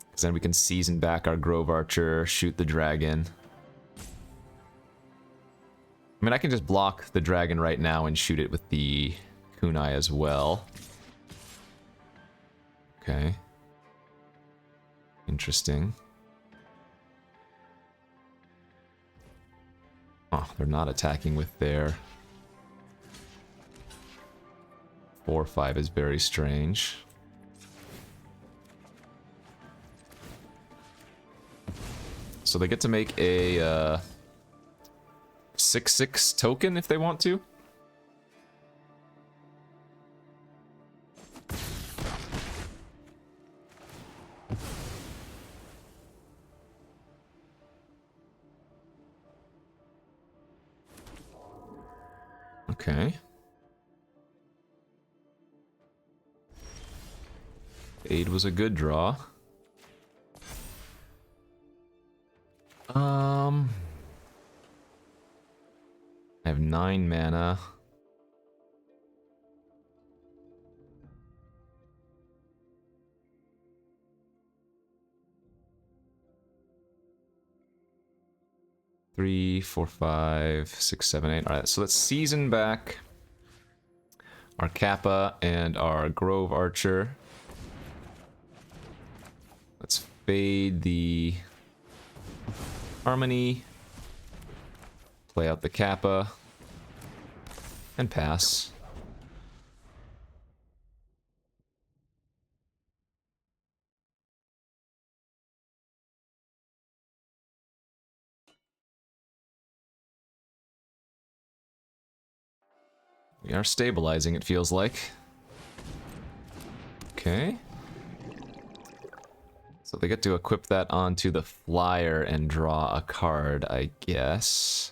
Because then we can season back our Grove Archer, shoot the dragon. I mean, I can just block the dragon right now and shoot it with the kunai as well. Okay. Interesting. Oh, they're not attacking with their 4/5 is very strange. So they get to make a 6/6 token if they want to. Okay. Aid was a good draw. I have 9 mana. Three, 4, 5, 6, 7, 8. All right, so let's season back our Kappa and our Grove Archer. Let's fade the Harmony, play out the Kappa, and pass. We are stabilizing, it feels like. Okay. So they get to equip that onto the flyer and draw a card, I guess.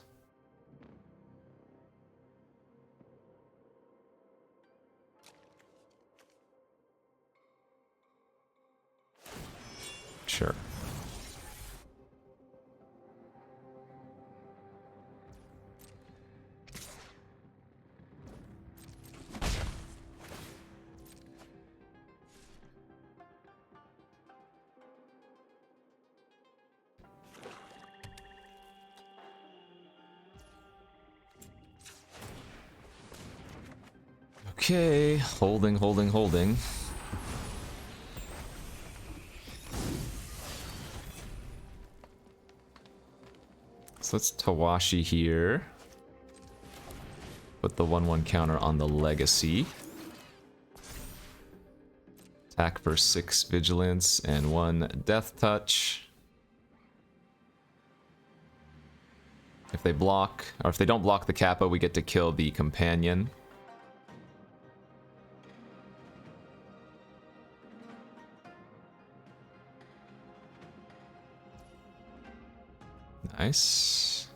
Sure. Okay, holding. So let's Tawashi here. Put the 1/1 counter on the Legacy. Attack for 6 Vigilance and 1 Death Touch. If they block, or if they don't block the Kappa, we get to kill the Companion. Nice.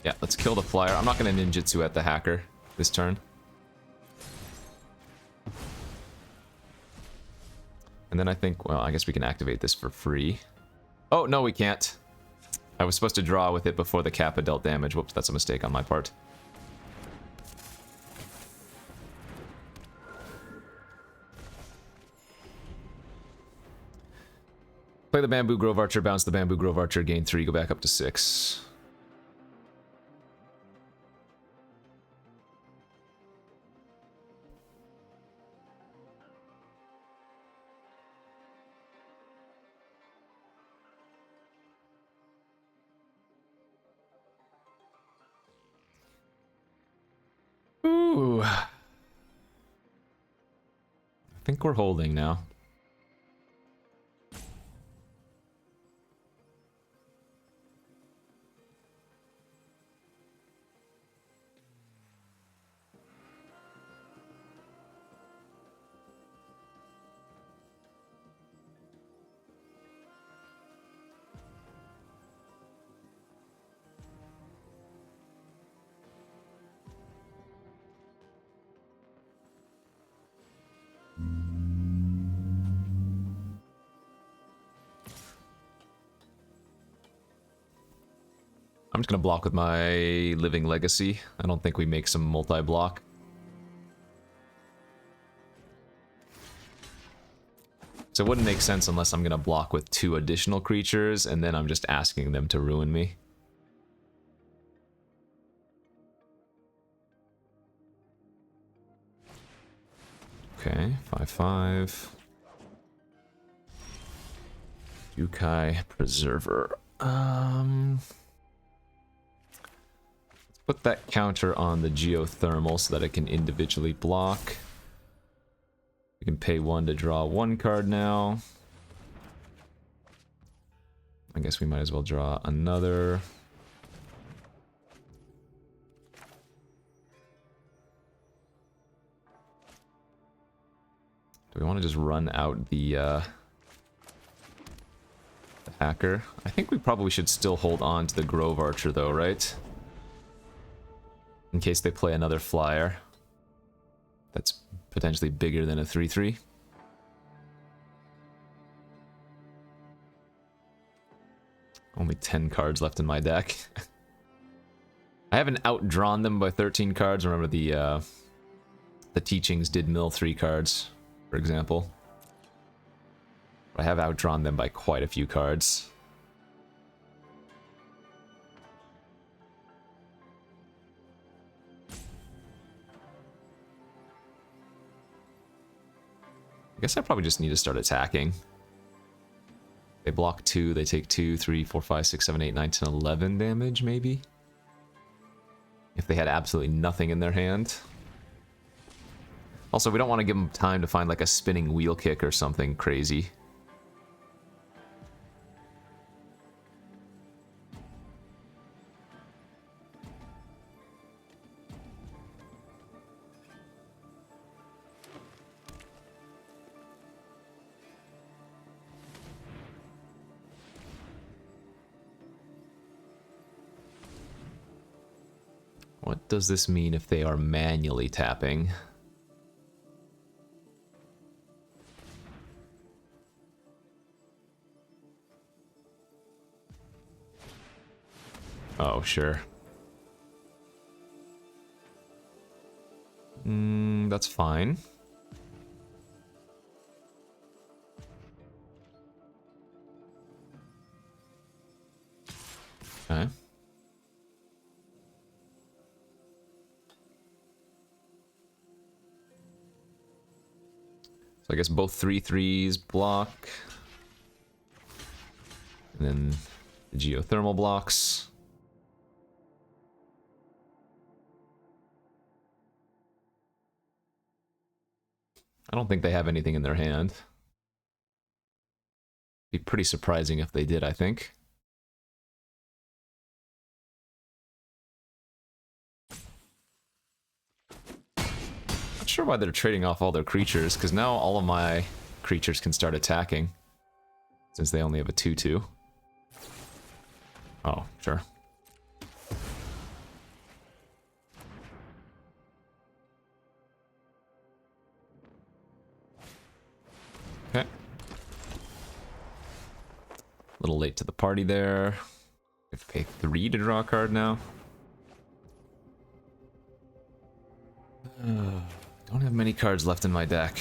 Yeah, let's kill the flyer. I'm not going to ninjutsu at the hacker this turn. And then I think, well, I guess we can activate this for free. Oh, no, we can't. I was supposed to draw with it before the Kappa dealt damage. Whoops, that's a mistake on my part. Play the Bamboo Grove Archer, bounce the Bamboo Grove Archer, gain 3, go back up to 6. Ooh. I think we're holding now. I'm just gonna block with my Living Legacy. I don't think we make some multi-block. So it wouldn't make sense unless I'm gonna block with 2 additional creatures, and then I'm just asking them to ruin me. Okay, 5/5. Yukai Preserver. Put that counter on the Geothermal so that it can individually block. We can pay 1 to draw 1 card now. I guess we might as well draw another. Do we want to just run out the hacker? I think we probably should still hold on to the Grove Archer though, right? In case they play another flyer. That's potentially bigger than a 3/3. Only 10 cards left in my deck. I haven't outdrawn them by 13 cards. Remember the teachings did mill 3 cards, for example. But I have outdrawn them by quite a few cards. I guess I probably just need to start attacking. They block 2, they take 2, 3, 4, 5, 6, 7, 8, 9, 10, 11 damage, maybe? If they had absolutely nothing in their hand. Also, we don't want to give them time to find like a spinning wheel kick or something crazy. What does this mean if they are manually tapping? Oh, sure. That's fine. Okay. So I guess both 3/3s block. And then the geothermal blocks. I don't think they have anything in their hand. Be pretty surprising if they did, I think. Not sure why they're trading off all their creatures, because now all of my creatures can start attacking. Since they only have a 2/2. Oh, sure. Okay. A little late to the party there. We have to pay 3 to draw a card now. Don't have many cards left in my deck.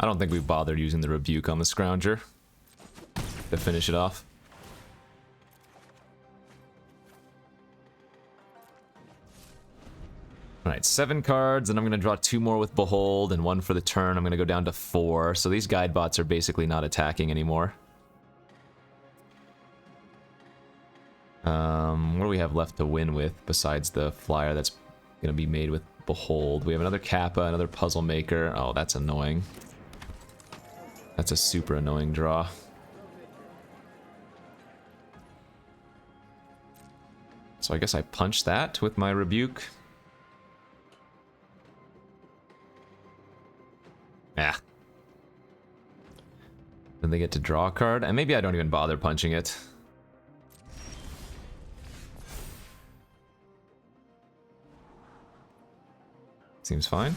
I don't think we've bothered using the Rebuke on the Scrounger to finish it off. Alright, 7 cards, and I'm going to draw 2 more with Behold, and 1 for the turn. I'm going to go down to 4, so these guide bots are basically not attacking anymore. What do we have left to win with, besides the flyer that's going to be made with Behold? We have another Kappa, another Puzzle Maker. Oh, that's annoying. That's a super annoying draw. So I guess I punch that with my Rebuke. Yeah. Then they get to draw a card, and maybe I don't even bother punching it. Seems fine.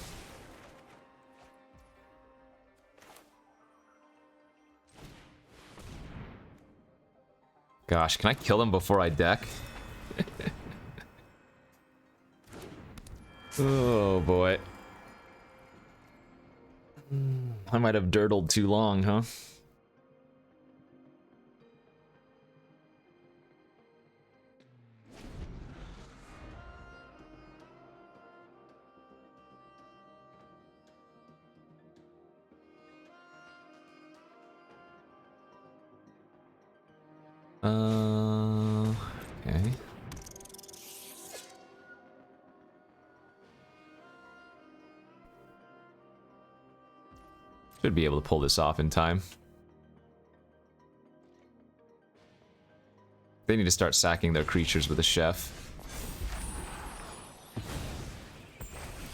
Gosh, can I kill him before I deck? Oh boy. I might have dirtled too long, huh? Okay. Should be able to pull this off in time. They need to start sacking their creatures with a chef.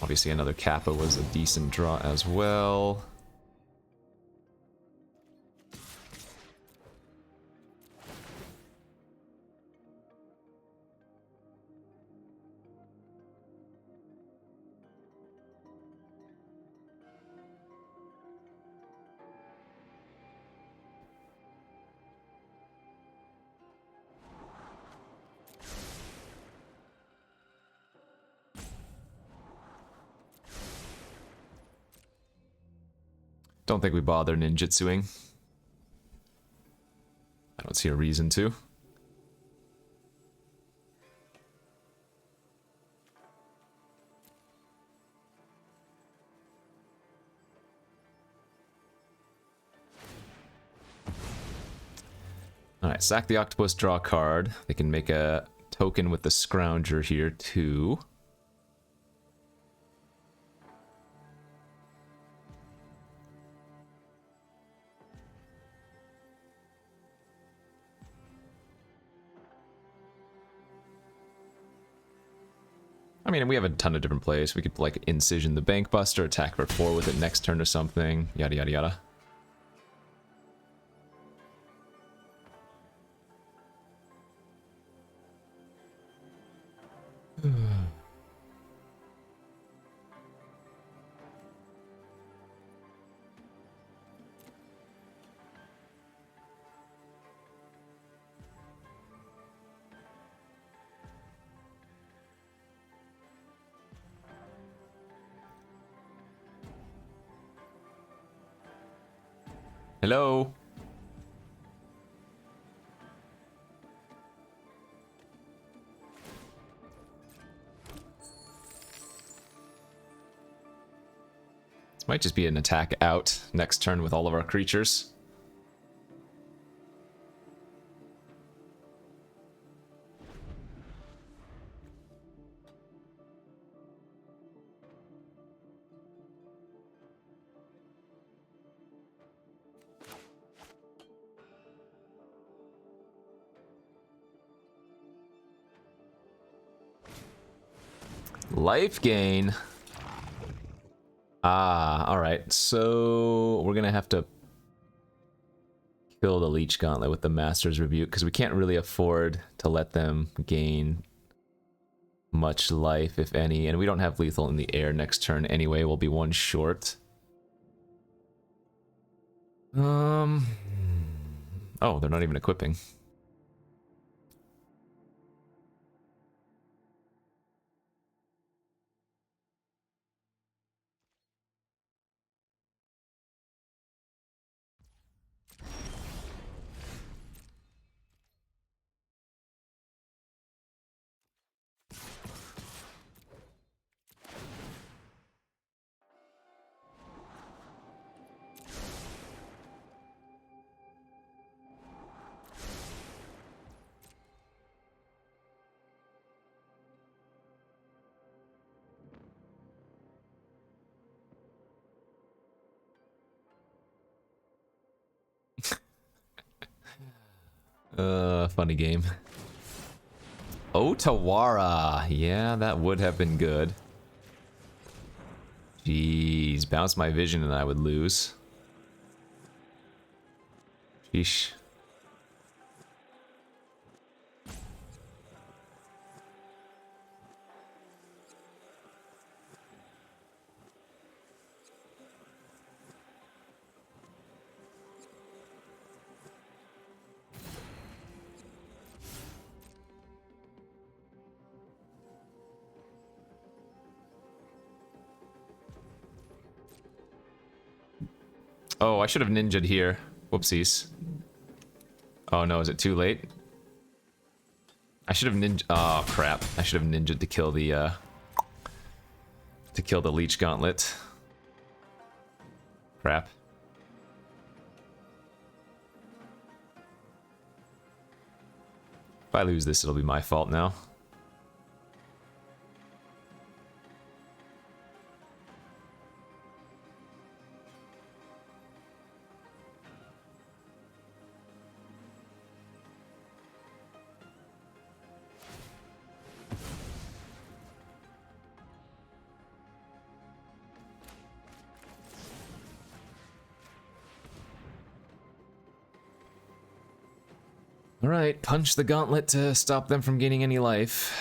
Obviously another Kappa was a decent draw as well. Don't think we bother ninjutsuing. I don't see a reason to. Alright, sack the octopus, draw a card. They can make a token with the scrounger here too. I mean, we have a ton of different plays. We could, like, incision the bank buster, attack for 4 with it next turn or something. Yada, yada, yada. Hello? This might just be an attack out next turn with all of our creatures. Life gain. Ah, alright. So we're gonna have to kill the Leech Gauntlet with the Master's Rebuke, because we can't really afford to let them gain much life, if any, and we don't have lethal in the air next turn anyway. We'll be one short. Oh, they're not even equipping. Funny game. Otawara. Yeah, that would have been good. Jeez, bounce my vision and I would lose. Sheesh. Oh, I should have ninja'd here. Whoopsies. Oh no, is it too late? I should have ninja. Oh crap! I should have ninja'd to kill the leech gauntlet. Crap. If I lose this, it'll be my fault now. Alright, punch the gauntlet to stop them from gaining any life.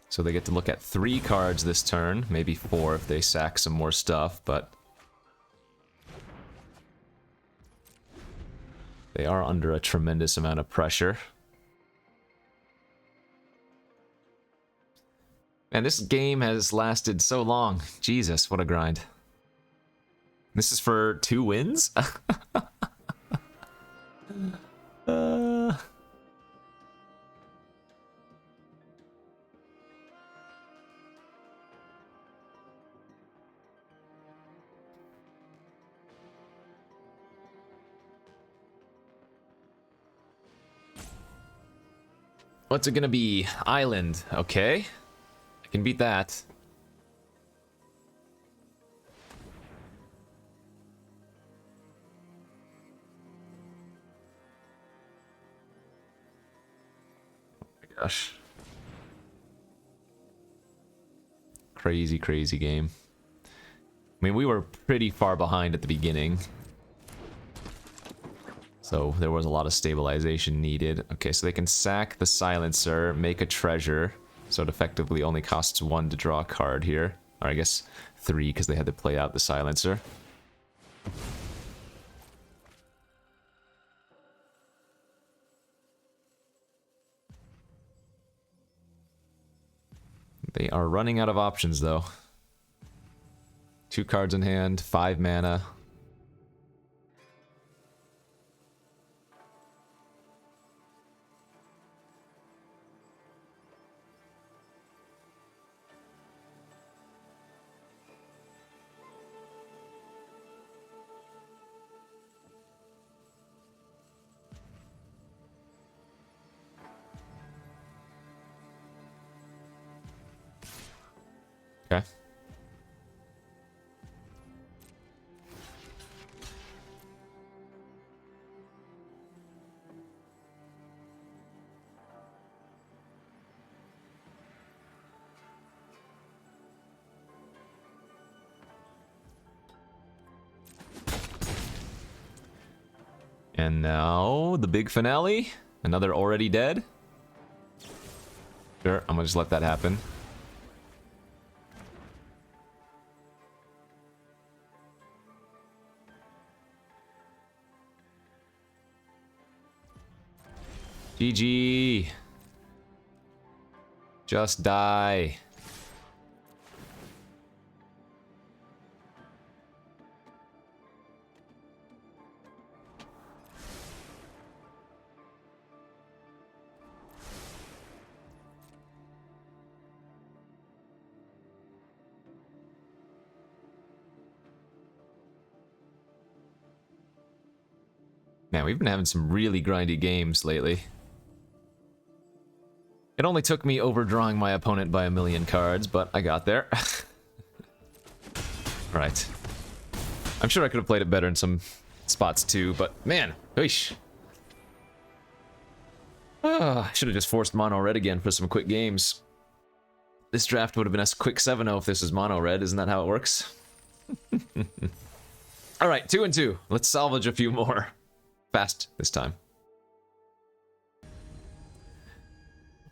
So they get to look at 3 cards this turn, maybe 4 if they sack some more stuff, but they are under a tremendous amount of pressure. Man, this game has lasted so long. Jesus, what a grind. This is for 2 wins? What's it gonna be? Island. Okay. I can beat that. Oh my gosh. Crazy, crazy game. I mean, we were pretty far behind at the beginning. So there was a lot of stabilization needed. Okay, so they can sack the silencer, make a treasure. So it effectively only costs 1 to draw a card here. Or I guess 3 because they had to play out the silencer. They are running out of options though. 2 cards in hand, 5 mana. Okay. And now the big finale. Another already dead. Sure, I'm gonna just let that happen. GG. Just die. Man, we've been having some really grindy games lately. It only took me overdrawing my opponent by 1,000,000 cards, but I got there. Right. I'm sure I could have played it better in some spots too, but man, eesh. I should have just forced mono red again for some quick games. This draft would have been a quick 7-0 if this was mono red, isn't that how it works? Alright, 2 and 2. Let's salvage a few more. Fast this time.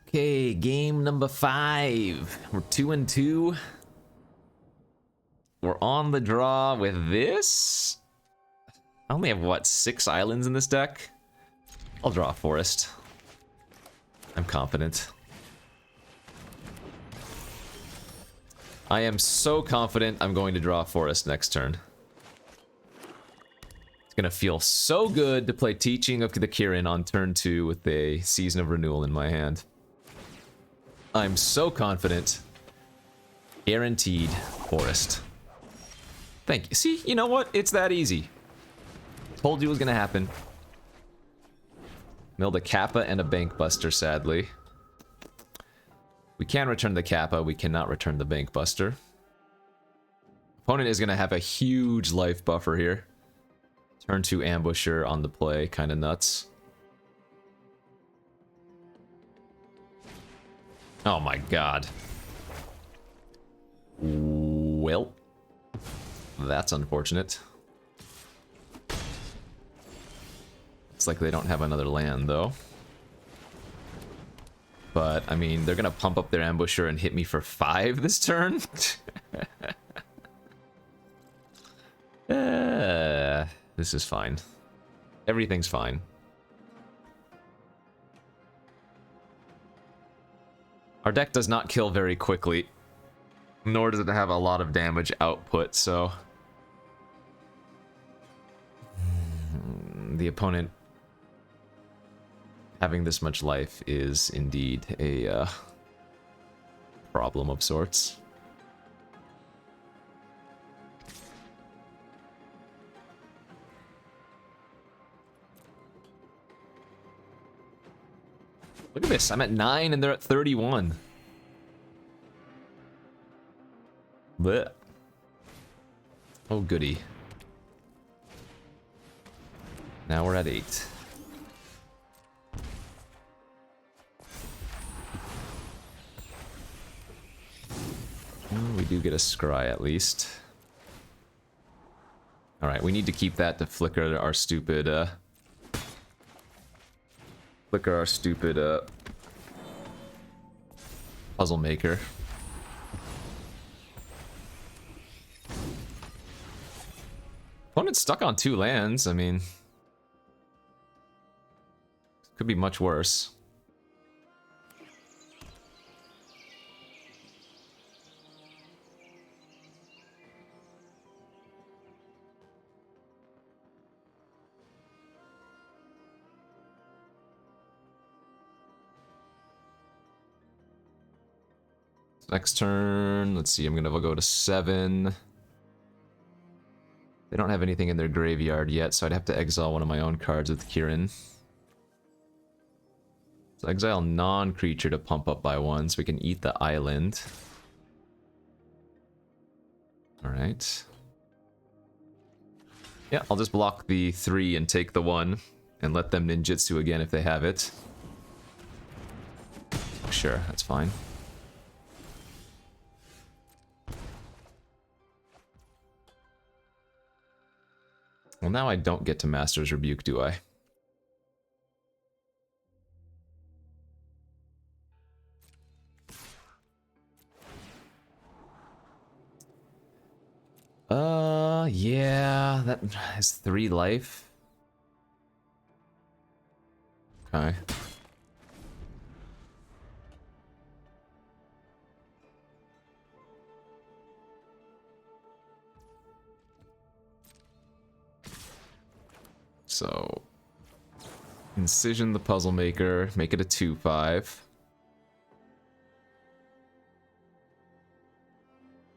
Okay, game number 5. We're 2 and 2. We're on the draw with this. I only have, what, 6 islands in this deck? I'll draw a forest. I'm confident. I am so confident I'm going to draw a forest next turn. It's gonna feel so good to play Teaching of the Kirin on turn 2 with a Season of Renewal in my hand. I'm so confident. Guaranteed forest. Thank you. See, you know what? It's that easy. Told you it was gonna happen. Milled a Kappa and a Bank Buster, sadly. We can return the Kappa, we cannot return the Bank Buster. Opponent is gonna have a huge life buffer here. Turn 2 Ambusher on the play, kinda nuts. Oh my god. Well, that's unfortunate. Looks like they don't have another land, though. But, I mean, they're gonna pump up their Ambusher and hit me for 5 this turn? This is fine. Everything's fine. Our deck does not kill very quickly, nor does it have a lot of damage output, so... The opponent having this much life is indeed a problem of sorts. Look at this, I'm at 9 and they're at 31. Blech. Oh goody. Now we're at 8. Well, we do get a scry at least. Alright, we need to keep that to flicker our stupid, puzzle maker. Opponent's stuck on 2 lands, I mean... Could be much worse. Next turn, let's see, I'm gonna go to 7. They don't have anything in their graveyard yet, so I'd have to exile one of my own cards with Kirin. So exile non-creature to pump up by 1, so we can eat the island. Alright. Yeah, I'll just block the 3 and take the 1, and let them ninjutsu again if they have it. Sure, that's fine. Well, now I don't get to Master's Rebuke, do I? Yeah, that has 3 life. Okay. So, Incision the Puzzle Maker, make it a 2/5.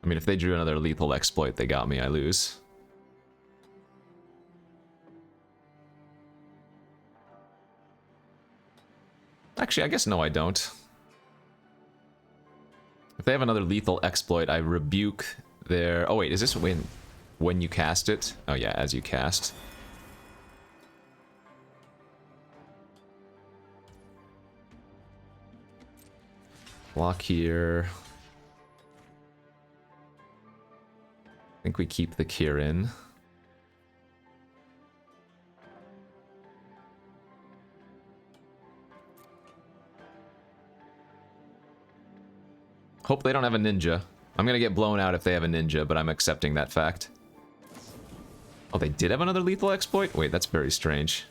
I mean, if they drew another lethal exploit, they got me, I lose. Actually, I guess no, I don't. If they have another lethal exploit, I rebuke their... Oh wait, is this when you cast it? Oh yeah, as you cast. Block here. I think we keep the Kirin. Hope they don't have a ninja. I'm gonna get blown out if they have a ninja, but I'm accepting that fact. Oh, they did have another lethal exploit? Wait, that's very strange.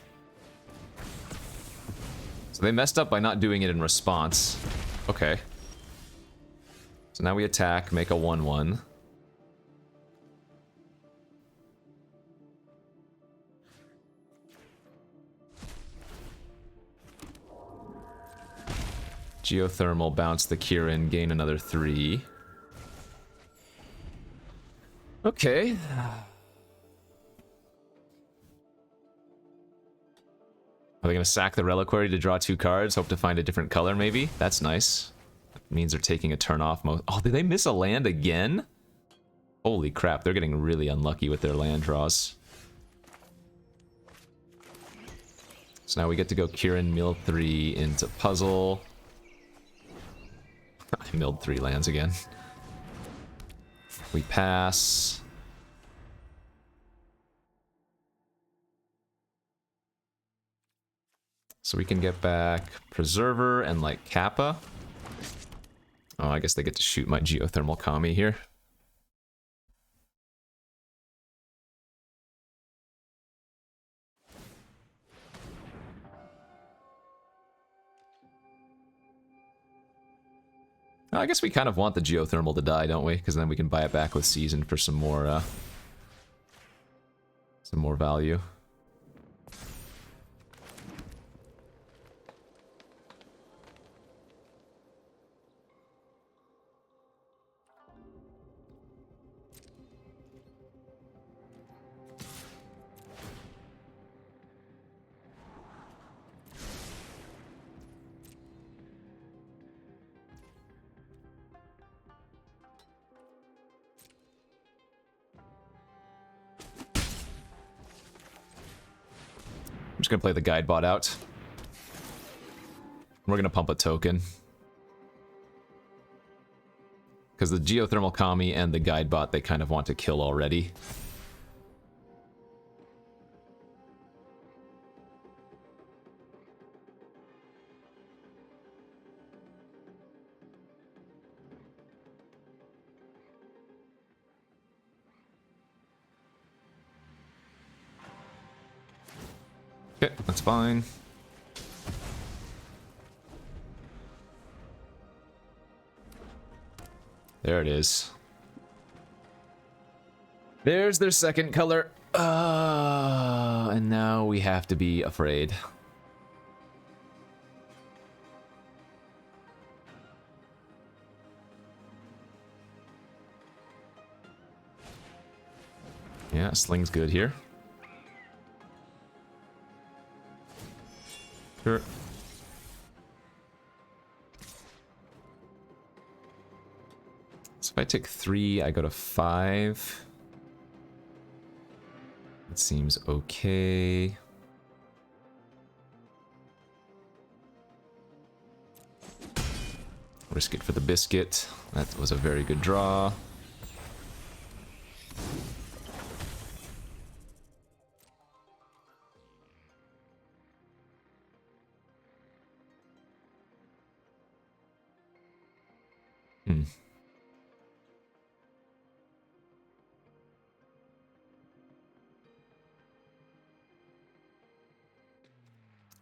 So they messed up by not doing it in response. Okay. So now we attack, make a 1/1. Geothermal, bounce the Kirin, gain another 3. Okay. Are they going to sack the Reliquary to draw 2 cards? Hope to find a different color, maybe? That's nice. That means they're taking a turn off most. Oh, did they miss a land again? Holy crap, they're getting really unlucky with their land draws. So now we get to go Kirin, mill 3 into puzzle. I milled 3 lands again. We pass. So we can get back Preserver and like Kappa. Oh, I guess they get to shoot my Geothermal Kami here. I guess we kind of want the Geothermal to die, don't we? Because then we can buy it back with Season for some more value. I'm just gonna play the guide bot out. We're gonna pump a token. Because the Geothermal Kami and the guide bot, they kind of want to kill already. Okay, that's fine. There it is. There's their second color. And now we have to be afraid. Yeah, Sling's good here. Sure. So if I take 3, I go to 5. That seems okay. Risk it for the biscuit. That was a very good draw.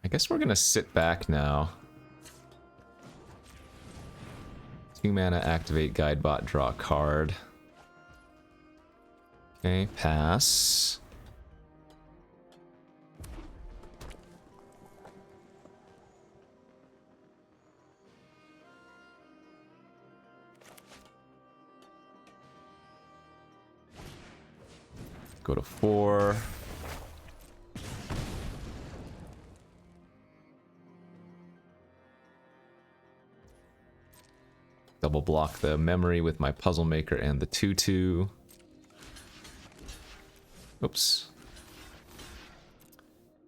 I guess we're gonna sit back now. 2 mana, activate Guidebot, draw a card. Okay, pass. Go to 4. Double block the memory with my Puzzle Maker and the 2/2. Oops.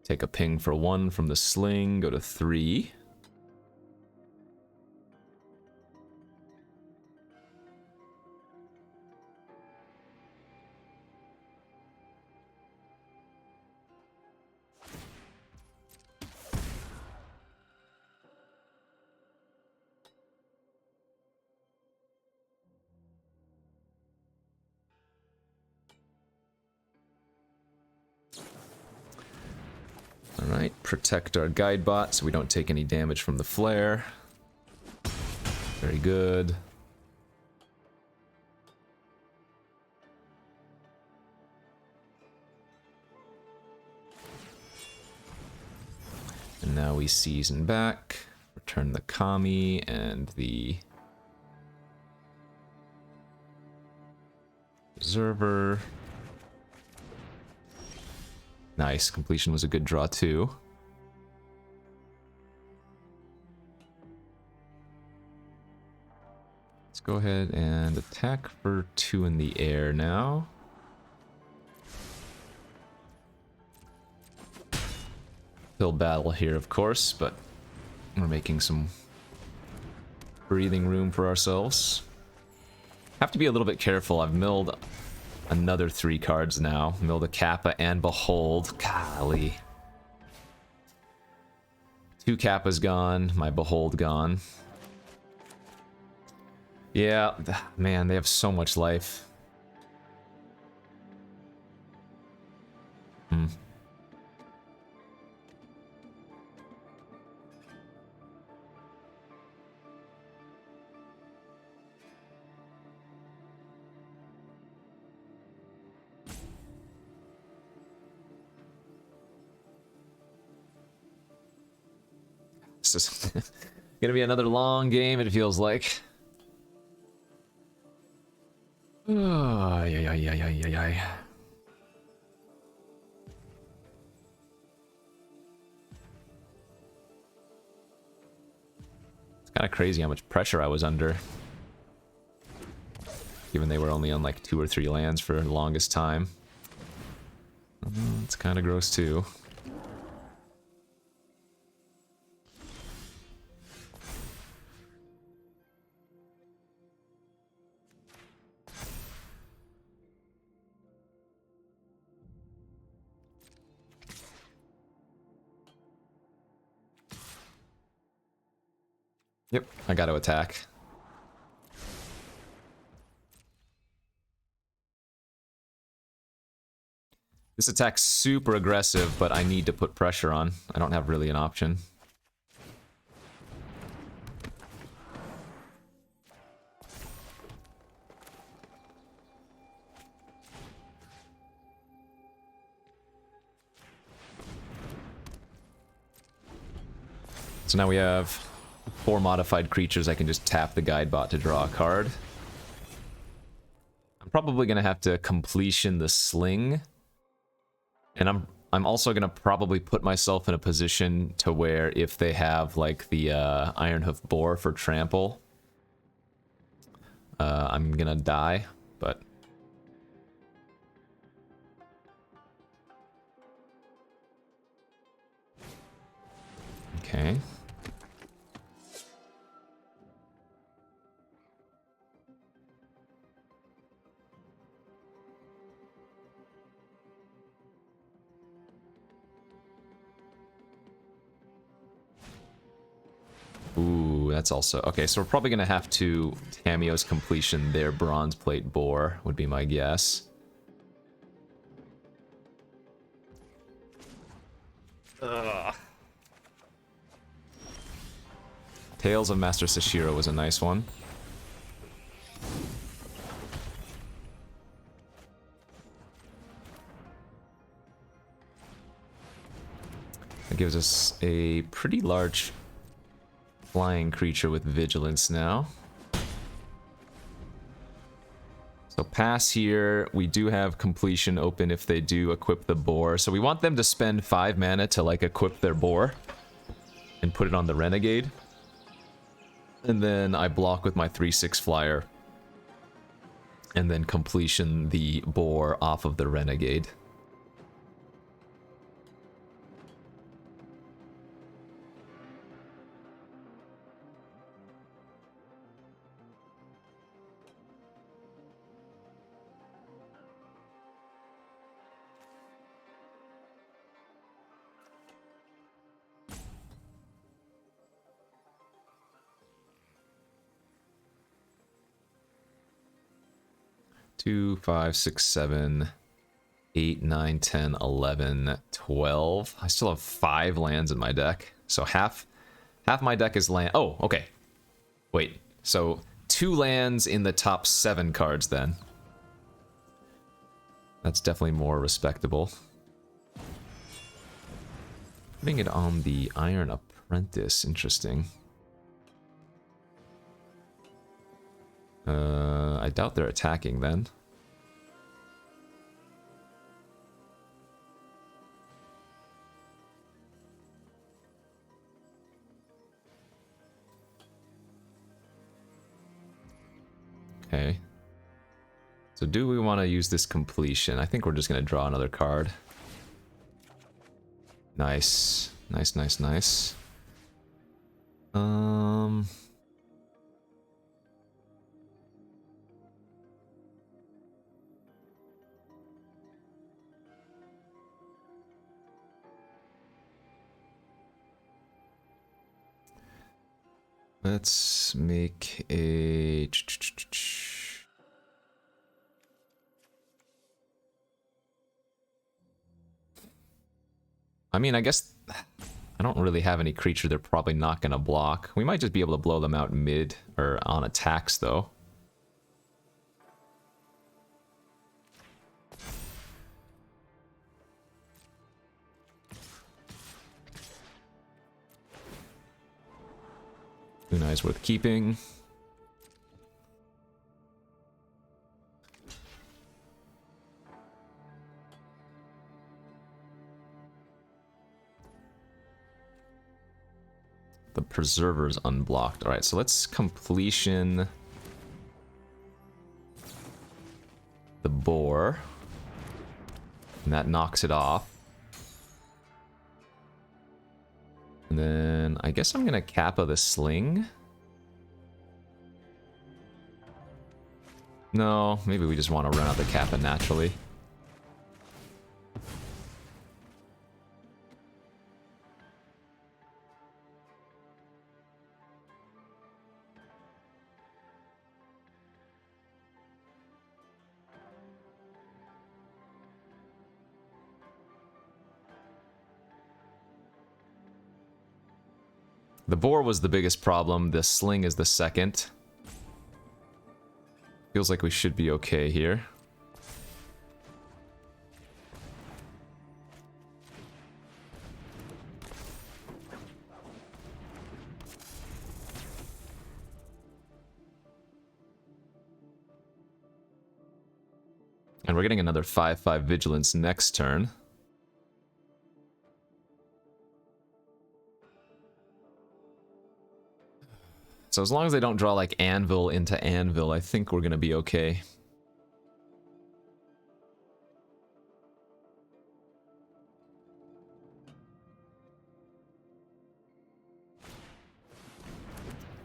Take a ping for 1 from the Sling, go to 3. protect our guide bot so we don't take any damage from the flare. Very good. And now we season back, return the Kami and the Observer. Nice, completion was a good draw too. Let's go ahead and attack for 2 in the air now. Still battle here, of course, but we're making some breathing room for ourselves. Have to be a little bit careful. I've milled another 3 cards now. Milled a Kappa and Behold. Golly. 2 Kappas gone, my Behold gone. Yeah, man, they have so much life. This is gonna be another long game, it feels like. Oh, yeah. It's kind of crazy how much pressure I was under. Given they were only on like 2 or 3 lands for the longest time. It's kind of gross too. Yep, I got to attack. This attack's super aggressive, but I need to put pressure on. I don't have really an option. So now we have 4 modified creatures. I can just tap the guide bot to draw a card. I'm probably gonna have to completion the sling. And I'm also gonna probably put myself in a position to where if they have like the Ironhoof Boar for trample, I'm gonna die, but okay. Ooh, that's also... Okay, so we're probably going to have to Tamiyo's completion their Bronze Plate Boar, would be my guess. Ugh. Tales of Master Sashiro was a nice one. That gives us a pretty large flying creature with vigilance now. So pass here. We do have completion open if they do equip the boar. So we want them to spend 5 mana to like equip their boar and put it on the renegade. And then I block with my 3/6 flyer. And then completion the boar off of the renegade. Two, 5, 6, 7. 8, 9, 10, 11, 12. I still have 5 lands in my deck. So half my deck is land. Oh, okay. Wait. So 2 lands in the top 7 cards then. That's definitely more respectable. Putting it on the Iron Apprentice. Interesting. I doubt they're attacking then. Okay. So do we want to use this completion? I think we're just going to draw another card. Nice. Nice, nice, nice. Let's make a... I mean, I guess I don't really have any creature they're probably not going to block. We might just be able to blow them out mid or on attacks, though. Una is worth keeping. The Preserver's unblocked. Alright, so let's completion the Boar. And that knocks it off. And then I guess I'm gonna Kappa the Sling. No, maybe we just want to run out the Kappa naturally. The Boar was the biggest problem. The Sling is the second. Feels like we should be okay here. And we're getting another 5/5 Vigilance next turn. So as long as they don't draw like Anvil into Anvil, I think we're gonna be okay.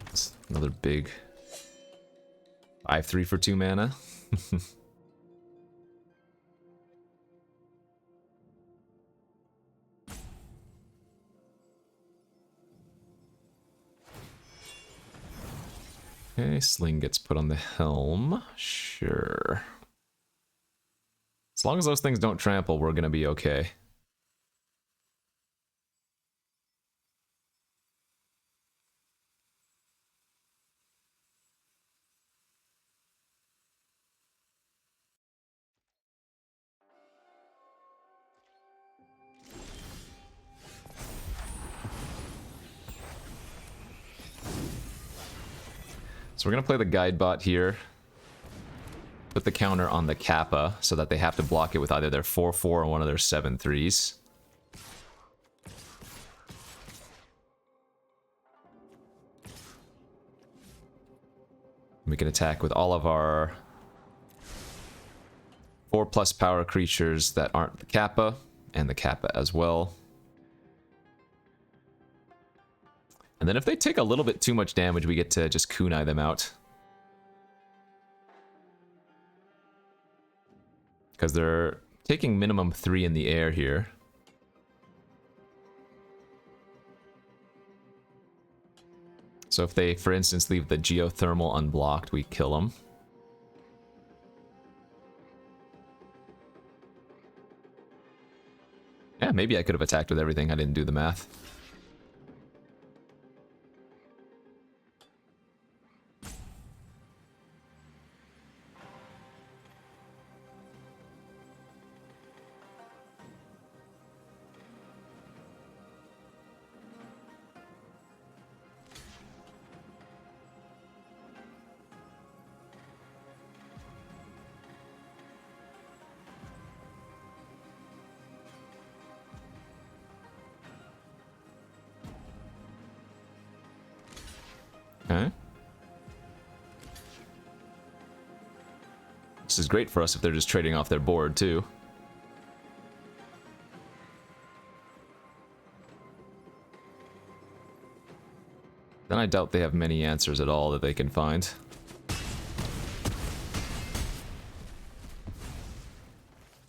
That's another big 5/3 for 2 mana. Okay, Sling gets put on the helm. Sure. As long as those things don't trample, we're gonna be okay. So we're gonna play the guide bot here. Put the counter on the Kappa so that they have to block it with either their 4/4 or one of their 7/3s. We can attack with all of our 4+ power creatures that aren't the Kappa, and the Kappa as well. And then if they take a little bit too much damage, we get to just kunai them out. Because they're taking minimum 3 in the air here. So if they, for instance, leave the geothermal unblocked, we kill them. maybe I could have attacked with everything. I didn't do the math. Okay. This is great for us if they're just trading off their board, too. Then I doubt they have many answers at all that they can find.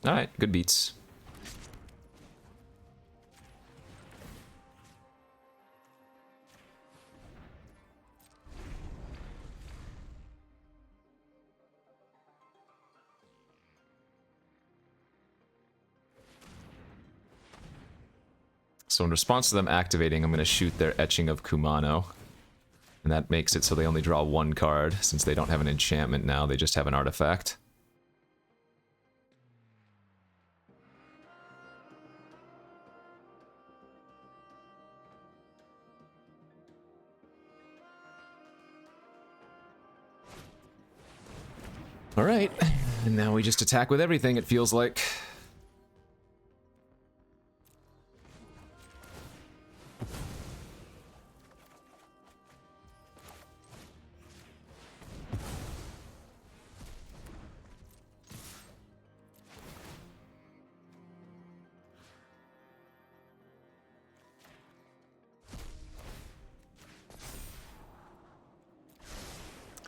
Alright, good beats. So in response to them activating, I'm going to shoot their Etching of Kumano. And that makes it so they only draw one card. Since they don't have an enchantment now, they just have an artifact. Alright, and now we just attack with everything, it feels like.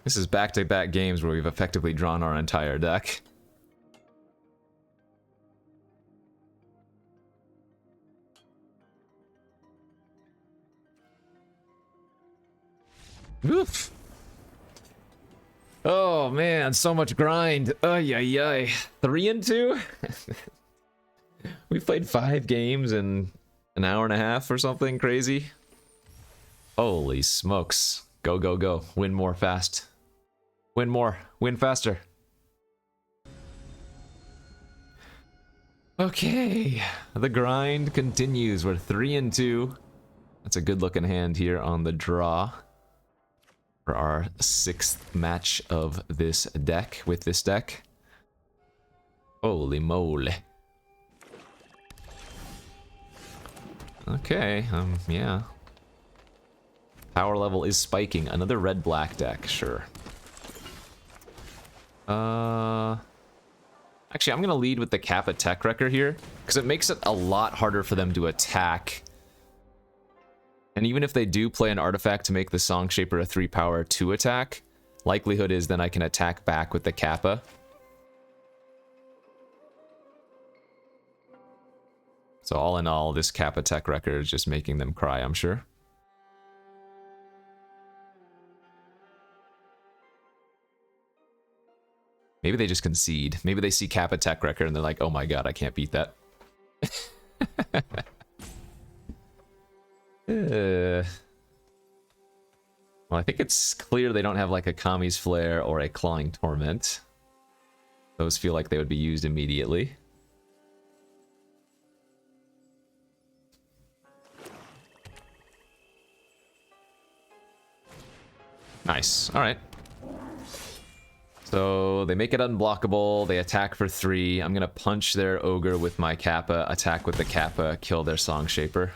This is back-to-back games where we've effectively drawn our entire deck. Oof. Oh man, so much grind. Ay ay ay. 3 and 2? We played 5 games in an hour and a half or something crazy. Holy smokes. Go, go, go. Win more fast. Win more. Win faster. Okay. The grind continues. We're 3 and 2. That's a good looking hand here on the draw. For our 6th match of this deck, with this deck. Holy moly. Okay, yeah. Power level is spiking. Another red-black deck, sure. Actually, I'm gonna lead with the Kappa Tech Wrecker here, because it makes it a lot harder for them to attack. And even if they do play an artifact to make the Song Shaper a 3-power 2 attack, likelihood is then I can attack back with the Kappa. So all in all, this Kappa Tech Wrecker is just making them cry, I'm sure. Maybe they just concede. Maybe they see Kappa Tech Wrecker and they're like, oh my god, I can't beat that. Well, I think it's clear they don't have like a Kami's Flare or a Clawing Torment. Those feel like they would be used immediately. Nice. Alright. So they make it unblockable, they attack for 3. I'm gonna punch their Ogre with my Kappa, attack with the Kappa, kill their Song Shaper.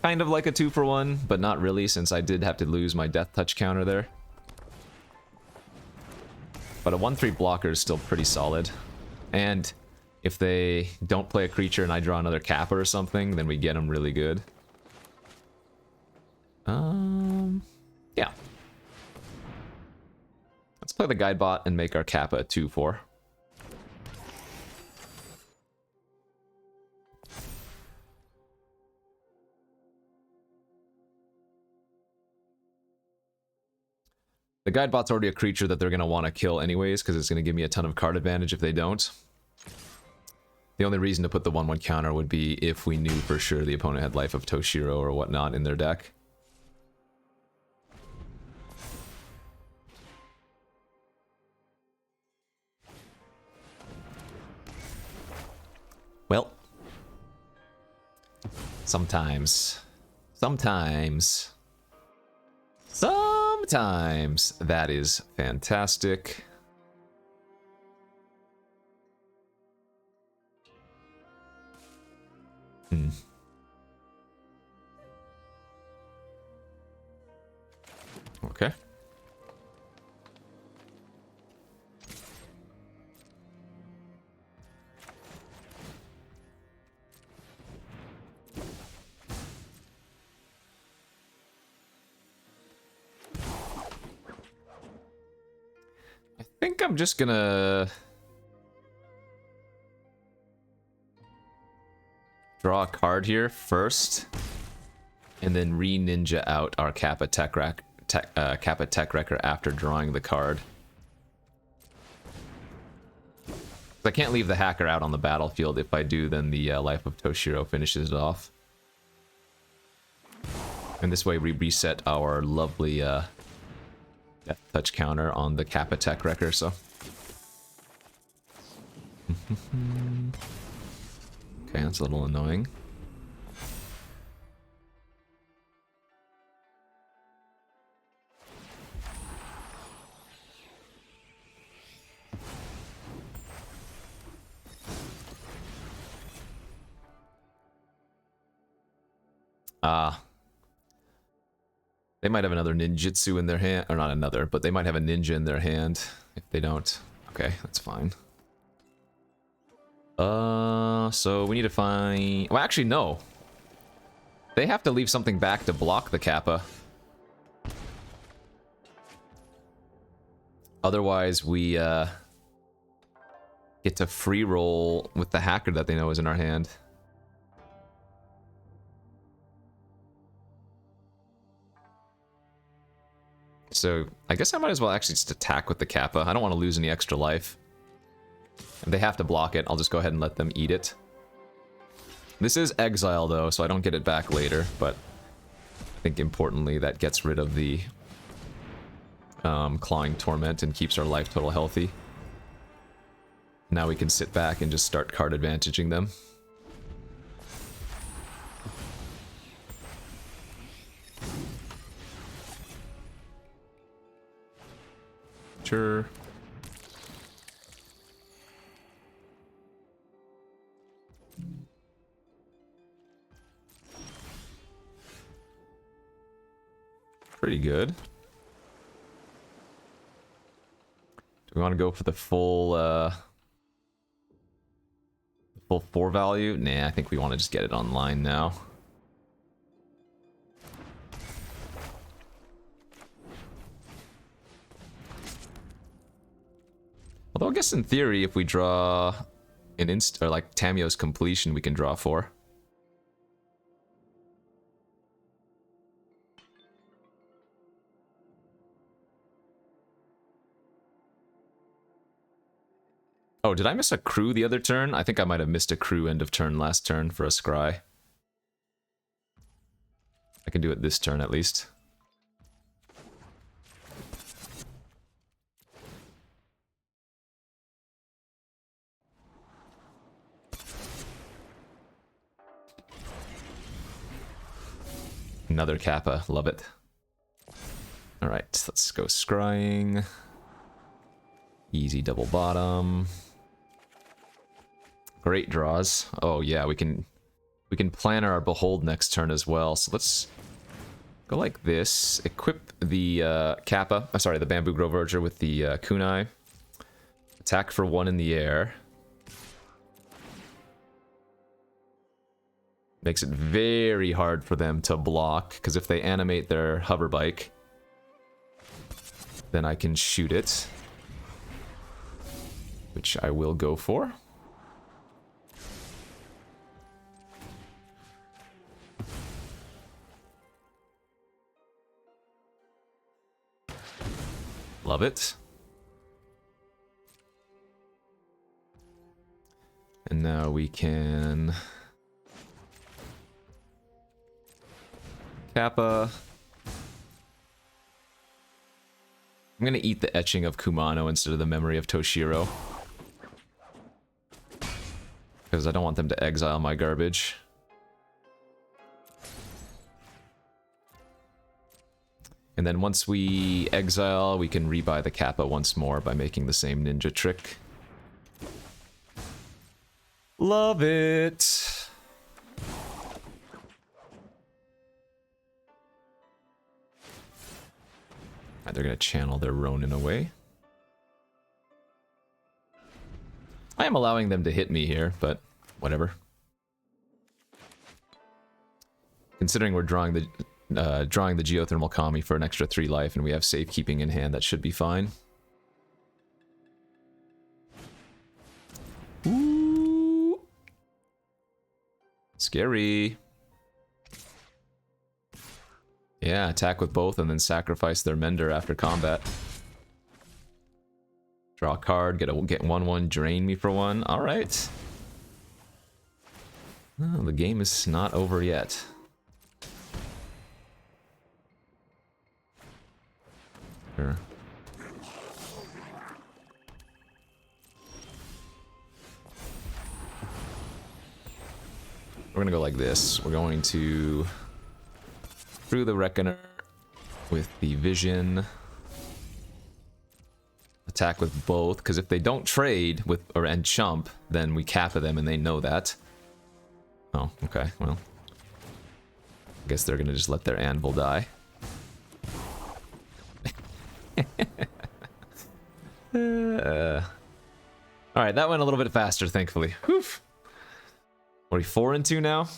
Kind of like a 2-for-1, but not really, since I did have to lose my Death Touch counter there. But a 1-3 blocker is still pretty solid. And if they don't play a creature and I draw another Kappa or something, then we get them really good. Yeah. Let's play the Guidebot and make our Kappa a 2-4. The Guidebot's already a creature that they're going to want to kill anyways, because it's going to give me a ton of card advantage if they don't. The only reason to put the 1/1 counter would be if we knew for sure the opponent had Life of Toshiro or whatnot in their deck. Well, sometimes that is fantastic. Okay. I think I'm just gonna draw a card here first, and then re-ninja out our Kappa Tech Wrecker after drawing the card. I can't leave the hacker out on the battlefield. If I do, then the Life of Toshiro finishes it off. And this way we reset our lovely Death Touch counter on the Kappa Tech Wrecker, so. Okay, that's a little annoying. They might have another ninjutsu in their hand, or not another, but they might have a ninja in their hand. If they don't, okay, that's fine. So we need to find... Well, actually, no. They have to leave something back to block the Kappa. Otherwise, we get to free roll with the hacker that they know is in our hand. So, I guess I might as well actually just attack with the Kappa. I don't want to lose any extra life. If they have to block it, I'll just go ahead and let them eat it. This is exile, though, so I don't get it back later, but I think importantly that gets rid of the Clawing Torment and keeps our life total healthy. Now we can sit back and just start card advantaging them. Sure. Pretty good. Do we want to go for the full 4 value? Nah, I think we want to just get it online now. Although I guess in theory, if we draw an or like Tamio's Completion, we can draw 4. Oh, did I miss a crew the other turn? I think I might have missed a crew end of turn last turn for a scry. I can do it this turn at least. Another Kappa, love it. Alright, let's go scrying. Easy double bottom. Great draws. Oh yeah, we can plan our Behold next turn as well. So let's go like this. Equip the Kappa, sorry, the Bamboo Grove Verger with the kunai. Attack for 1 in the air. Makes it very hard for them to block, because if they animate their hover bike, then I can shoot it. Which I will go for. Love it. And now we can... Kappa. I'm gonna eat the etching of Kumano instead of the memory of Toshiro. Because I don't want them to exile my garbage. And then once we exile, we can rebuy the Kappa once more by making the same ninja trick. Love it! Alright, they're gonna channel their Ronin away. I am allowing them to hit me here, but whatever. Considering we're drawing the geothermal Kami for an extra 3 life and we have safekeeping in hand, that should be fine. Ooh. Scary. Yeah, attack with both and then sacrifice their Mender after combat. Draw a card, get 1/1, drain me for 1. Alright. Oh, the game is not over yet. Sure. We're gonna go like this. We're going to... through the Reckoner with the Vision. Attack with both, because if they don't trade with and chump, then we Kappa them and they know that. Oh, okay, well. I guess they're gonna just let their anvil die. Alright, that went a little bit faster, thankfully. Whew. Are we 4-2 now?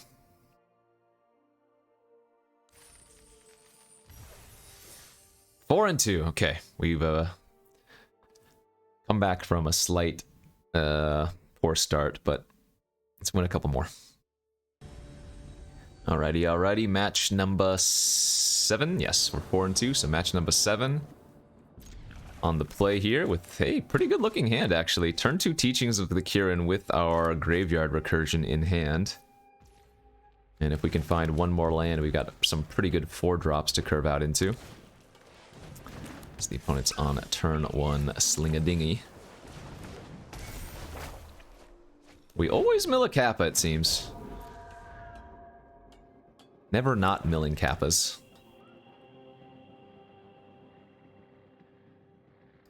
Four and 2. Okay, we've come back from a slight poor start, but let's win a couple more. Alrighty. Match number 7. Yes, we're 4-2, so match number 7 on the play here with a pretty good looking hand, actually. Turn 2 Teachings of the Kirin with our Graveyard Recursion in hand. And if we can find one more land, we've got some pretty good 4-drops to curve out into. So the opponent's on turn 1 Sling-a-Dingy. We always mill a Kappa, it seems. Never not milling Kappas.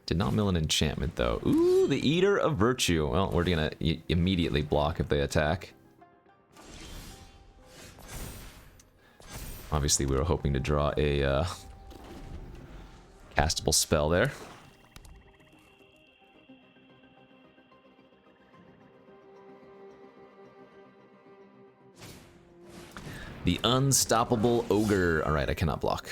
Did not mill an enchantment, though. Ooh, the Eater of Virtue. Well, we're gonna immediately block if they attack. Obviously, we were hoping to draw a castable spell there. The Unstoppable Ogre. Alright, I cannot block.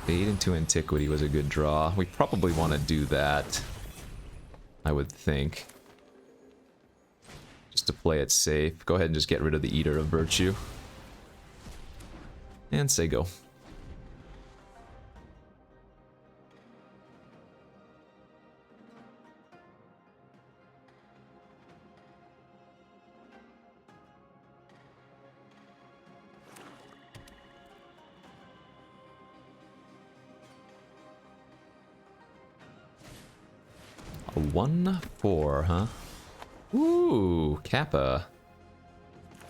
Fade into Antiquity was a good draw. We probably want to do that, I would think. Just to play it safe. Go ahead and just get rid of the Eater of Virtue. And say go. A 1/4, huh? Ooh, Kappa.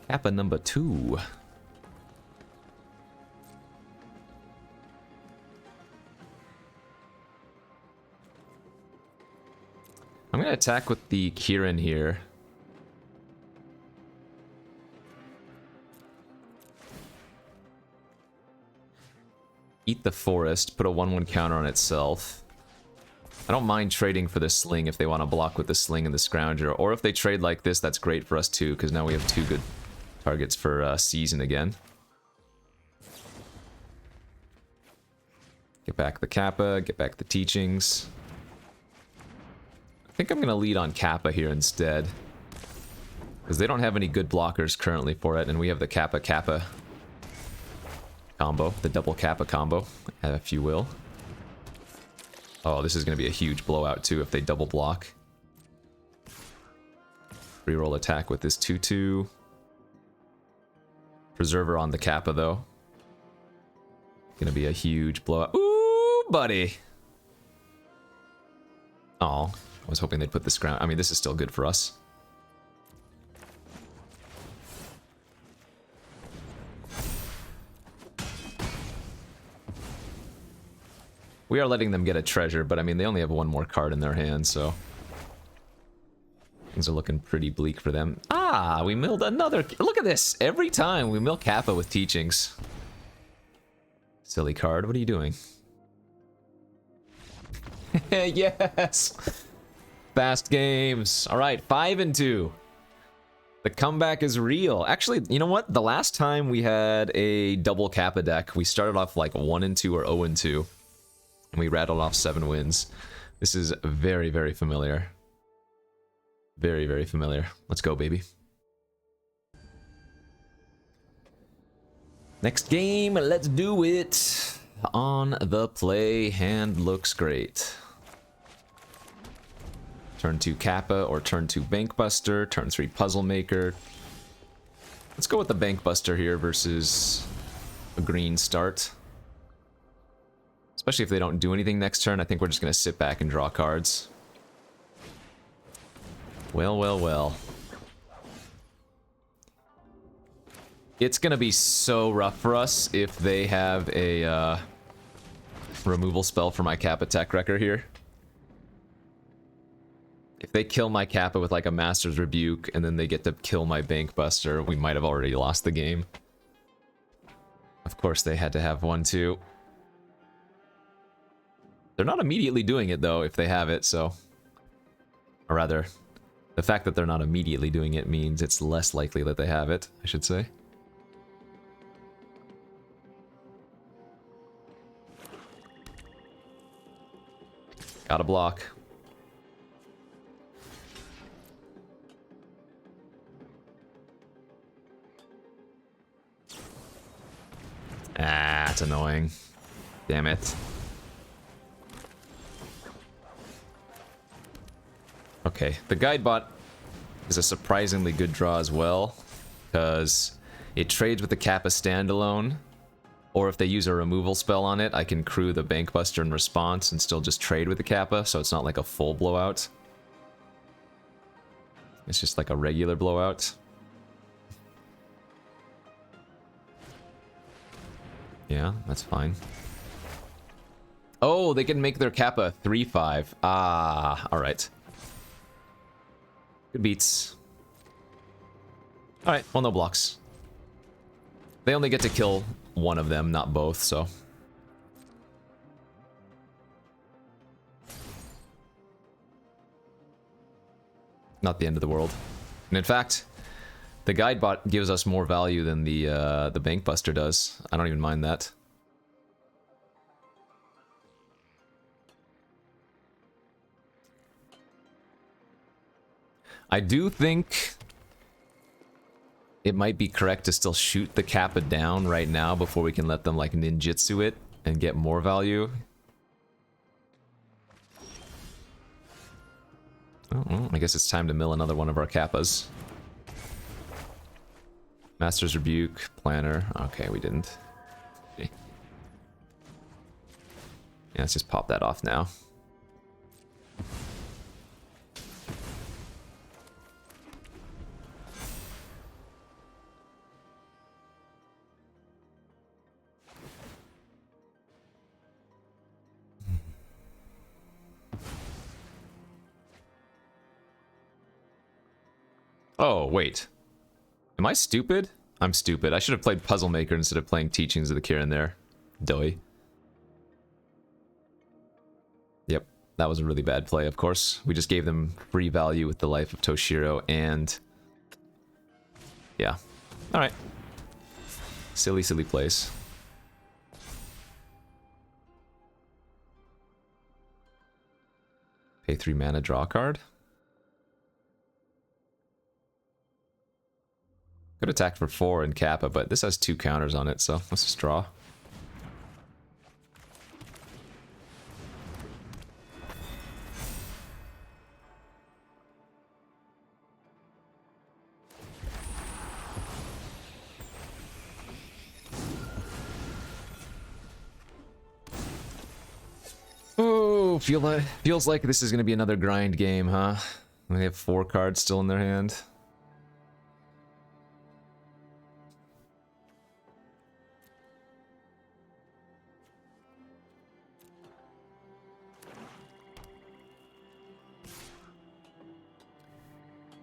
Kappa number 2. I'm gonna attack with the Kirin here. Eat the Forest, put a 1/1 counter on itself. I don't mind trading for the Sling if they want to block with the Sling and the Scrounger, or if they trade like this, that's great for us too, because now we have 2 good targets for Season again. Get back the Kappa, get back the Teachings. I think I'm going to lead on Kappa here instead, because they don't have any good blockers currently for it, and we have the Kappa combo, the double Kappa combo, if you will. Oh, this is going to be a huge blowout too if they double block. Reroll attack with this 2/2. Preserver on the Kappa though. Gonna be a huge blowout. Ooh, buddy. Oh, I was hoping they'd put this ground. I mean, this is still good for us. We are letting them get a treasure, but I mean, they only have one more card in their hand, so things are looking pretty bleak for them. Ah, we milled another. Look at this. Every time we mill Kappa with teachings. Silly card. What are you doing? Yes. Fast games. All right, 5-2. The comeback is real. Actually, you know what? The last time we had a double Kappa deck, we started off like 1-2 or 0-2. And we rattled off 7 wins. This is very, very familiar. Very, very familiar. Let's go, baby. Next game, let's do it. On the play, hand looks great. Turn 2 Kappa or turn 2 Bankbuster. Turn 3 Puzzle Maker. Let's go with the Bankbuster here versus a green start. Especially if they don't do anything next turn, I think we're just going to sit back and draw cards. Well, well, well. It's going to be so rough for us if they have a removal spell for my Kappa Tech Wrecker here. If they kill my Kappa with like a Master's Rebuke and then they get to kill my Bankbuster, we might have already lost the game. Of course they had to have one too. They're not immediately doing it, though, if they have it, so... Or rather, the fact that they're not immediately doing it means it's less likely that they have it, I should say. Gotta block. Ah, it's annoying. Damn it. Okay, the guide bot is a surprisingly good draw as well, because it trades with the Kappa standalone, or if they use a removal spell on it, I can crew the Bankbuster in response and still just trade with the Kappa, so it's not like a full blowout. It's just like a regular blowout. Yeah, that's fine. Oh, they can make their Kappa 3/5. Ah, alright. Good beats. Alright, well, no blocks. They only get to kill one of them, not both, so... Not the end of the world. And in fact, the guide bot gives us more value than the Bankbuster does. I don't even mind that. I do think it might be correct to still shoot the Kappa down right now before we can let them like ninjutsu it and get more value. Oh, well, I guess it's time to mill another one of our Kappas. Master's Rebuke, Planner. Okay, we didn't. Okay. Yeah, let's just pop that off now. Oh, wait. Am I stupid? I'm stupid. I should have played Puzzle Maker instead of playing Teachings of the Kirin there. Doy. Yep, that was a really bad play, of course. We just gave them free value with the Life of Toshiro and... Yeah. Alright. Silly, silly plays. Pay 3 mana, draw a card. Could attack for 4 in Kappa, but this has 2 counters on it, so let's just draw. Oh, feels like this is going to be another grind game, huh? They have 4 cards still in their hand.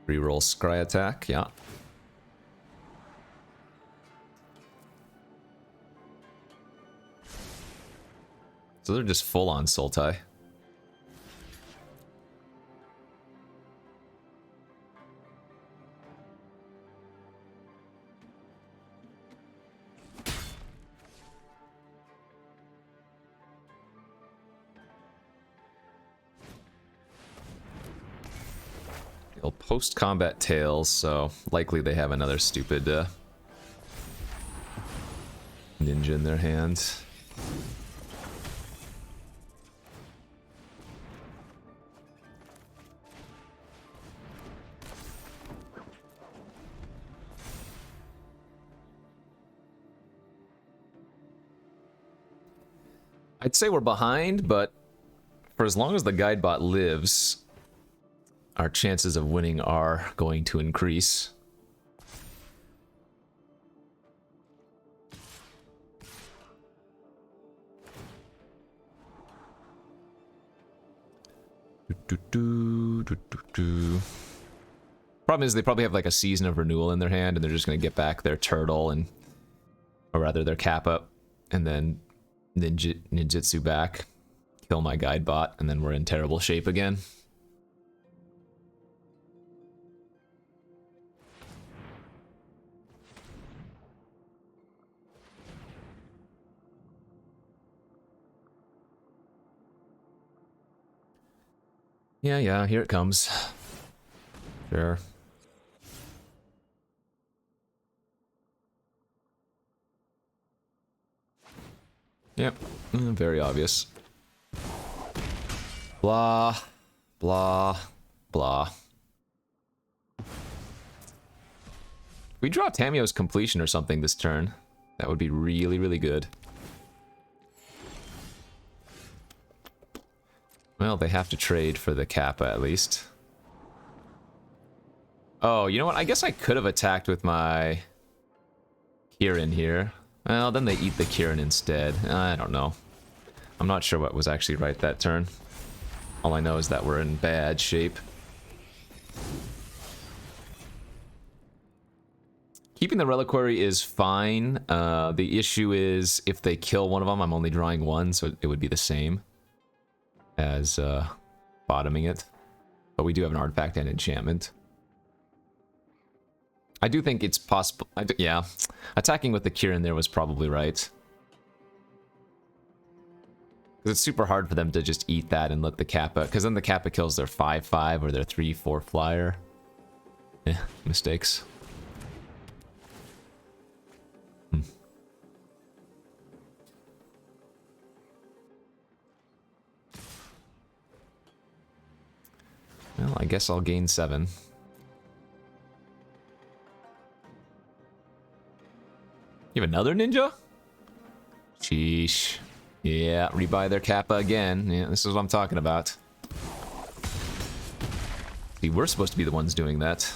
Reroll Scry Attack, yeah. So they're just full on Sultai. They'll post-combat tails, so likely they have another stupid ninja in their hand. I'd say we're behind, but for as long as the guide bot lives, our chances of winning are going to increase. Problem is they probably have like a Season of Renewal in their hand, and they're just going to get back their turtle and, or rather their Kappa, and then ninjutsu back, kill my guide bot, and then we're in terrible shape again. Yeah, here it comes. Sure. Yep, very obvious. Blah, blah, blah. We draw Tamio's Completion or something this turn. That would be really, really good. Well, they have to trade for the Kappa at least. Oh, you know what? I guess I could have attacked with my Kirin here. Well, then they eat the Kirin instead. I don't know. I'm not sure what was actually right that turn. All I know is that we're in bad shape. Keeping the Reliquary is fine. The issue is if they kill one of them, I'm only drawing one, so it would be the same as bottoming it. But we do have an artifact and enchantment. I do think it's possible. Yeah, attacking with the Kirin there was probably right. Because it's super hard for them to just eat that and let the Kappa, because then the Kappa kills their 5/5 or their 3/4 flyer. Yeah, mistakes. Well, I guess I'll gain 7. You have another ninja? Sheesh. Yeah, rebuy their Kappa again. Yeah, this is what I'm talking about. See, we're supposed to be the ones doing that.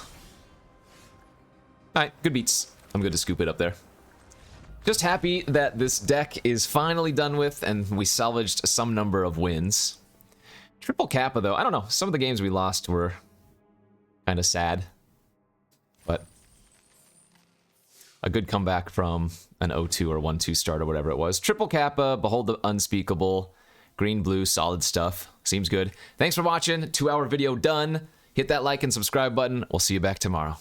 Alright, good beats. I'm good to scoop it up there. Just happy that this deck is finally done with and we salvaged some number of wins. Triple Kappa, though, I don't know. Some of the games we lost were kind of sad. But a good comeback from an 0-2 or 1-2 start or whatever it was. Triple Kappa, Behold the Unspeakable, green, blue, solid stuff. Seems good. Thanks for watching. 2-hour video done. Hit that like and subscribe button. We'll see you back tomorrow.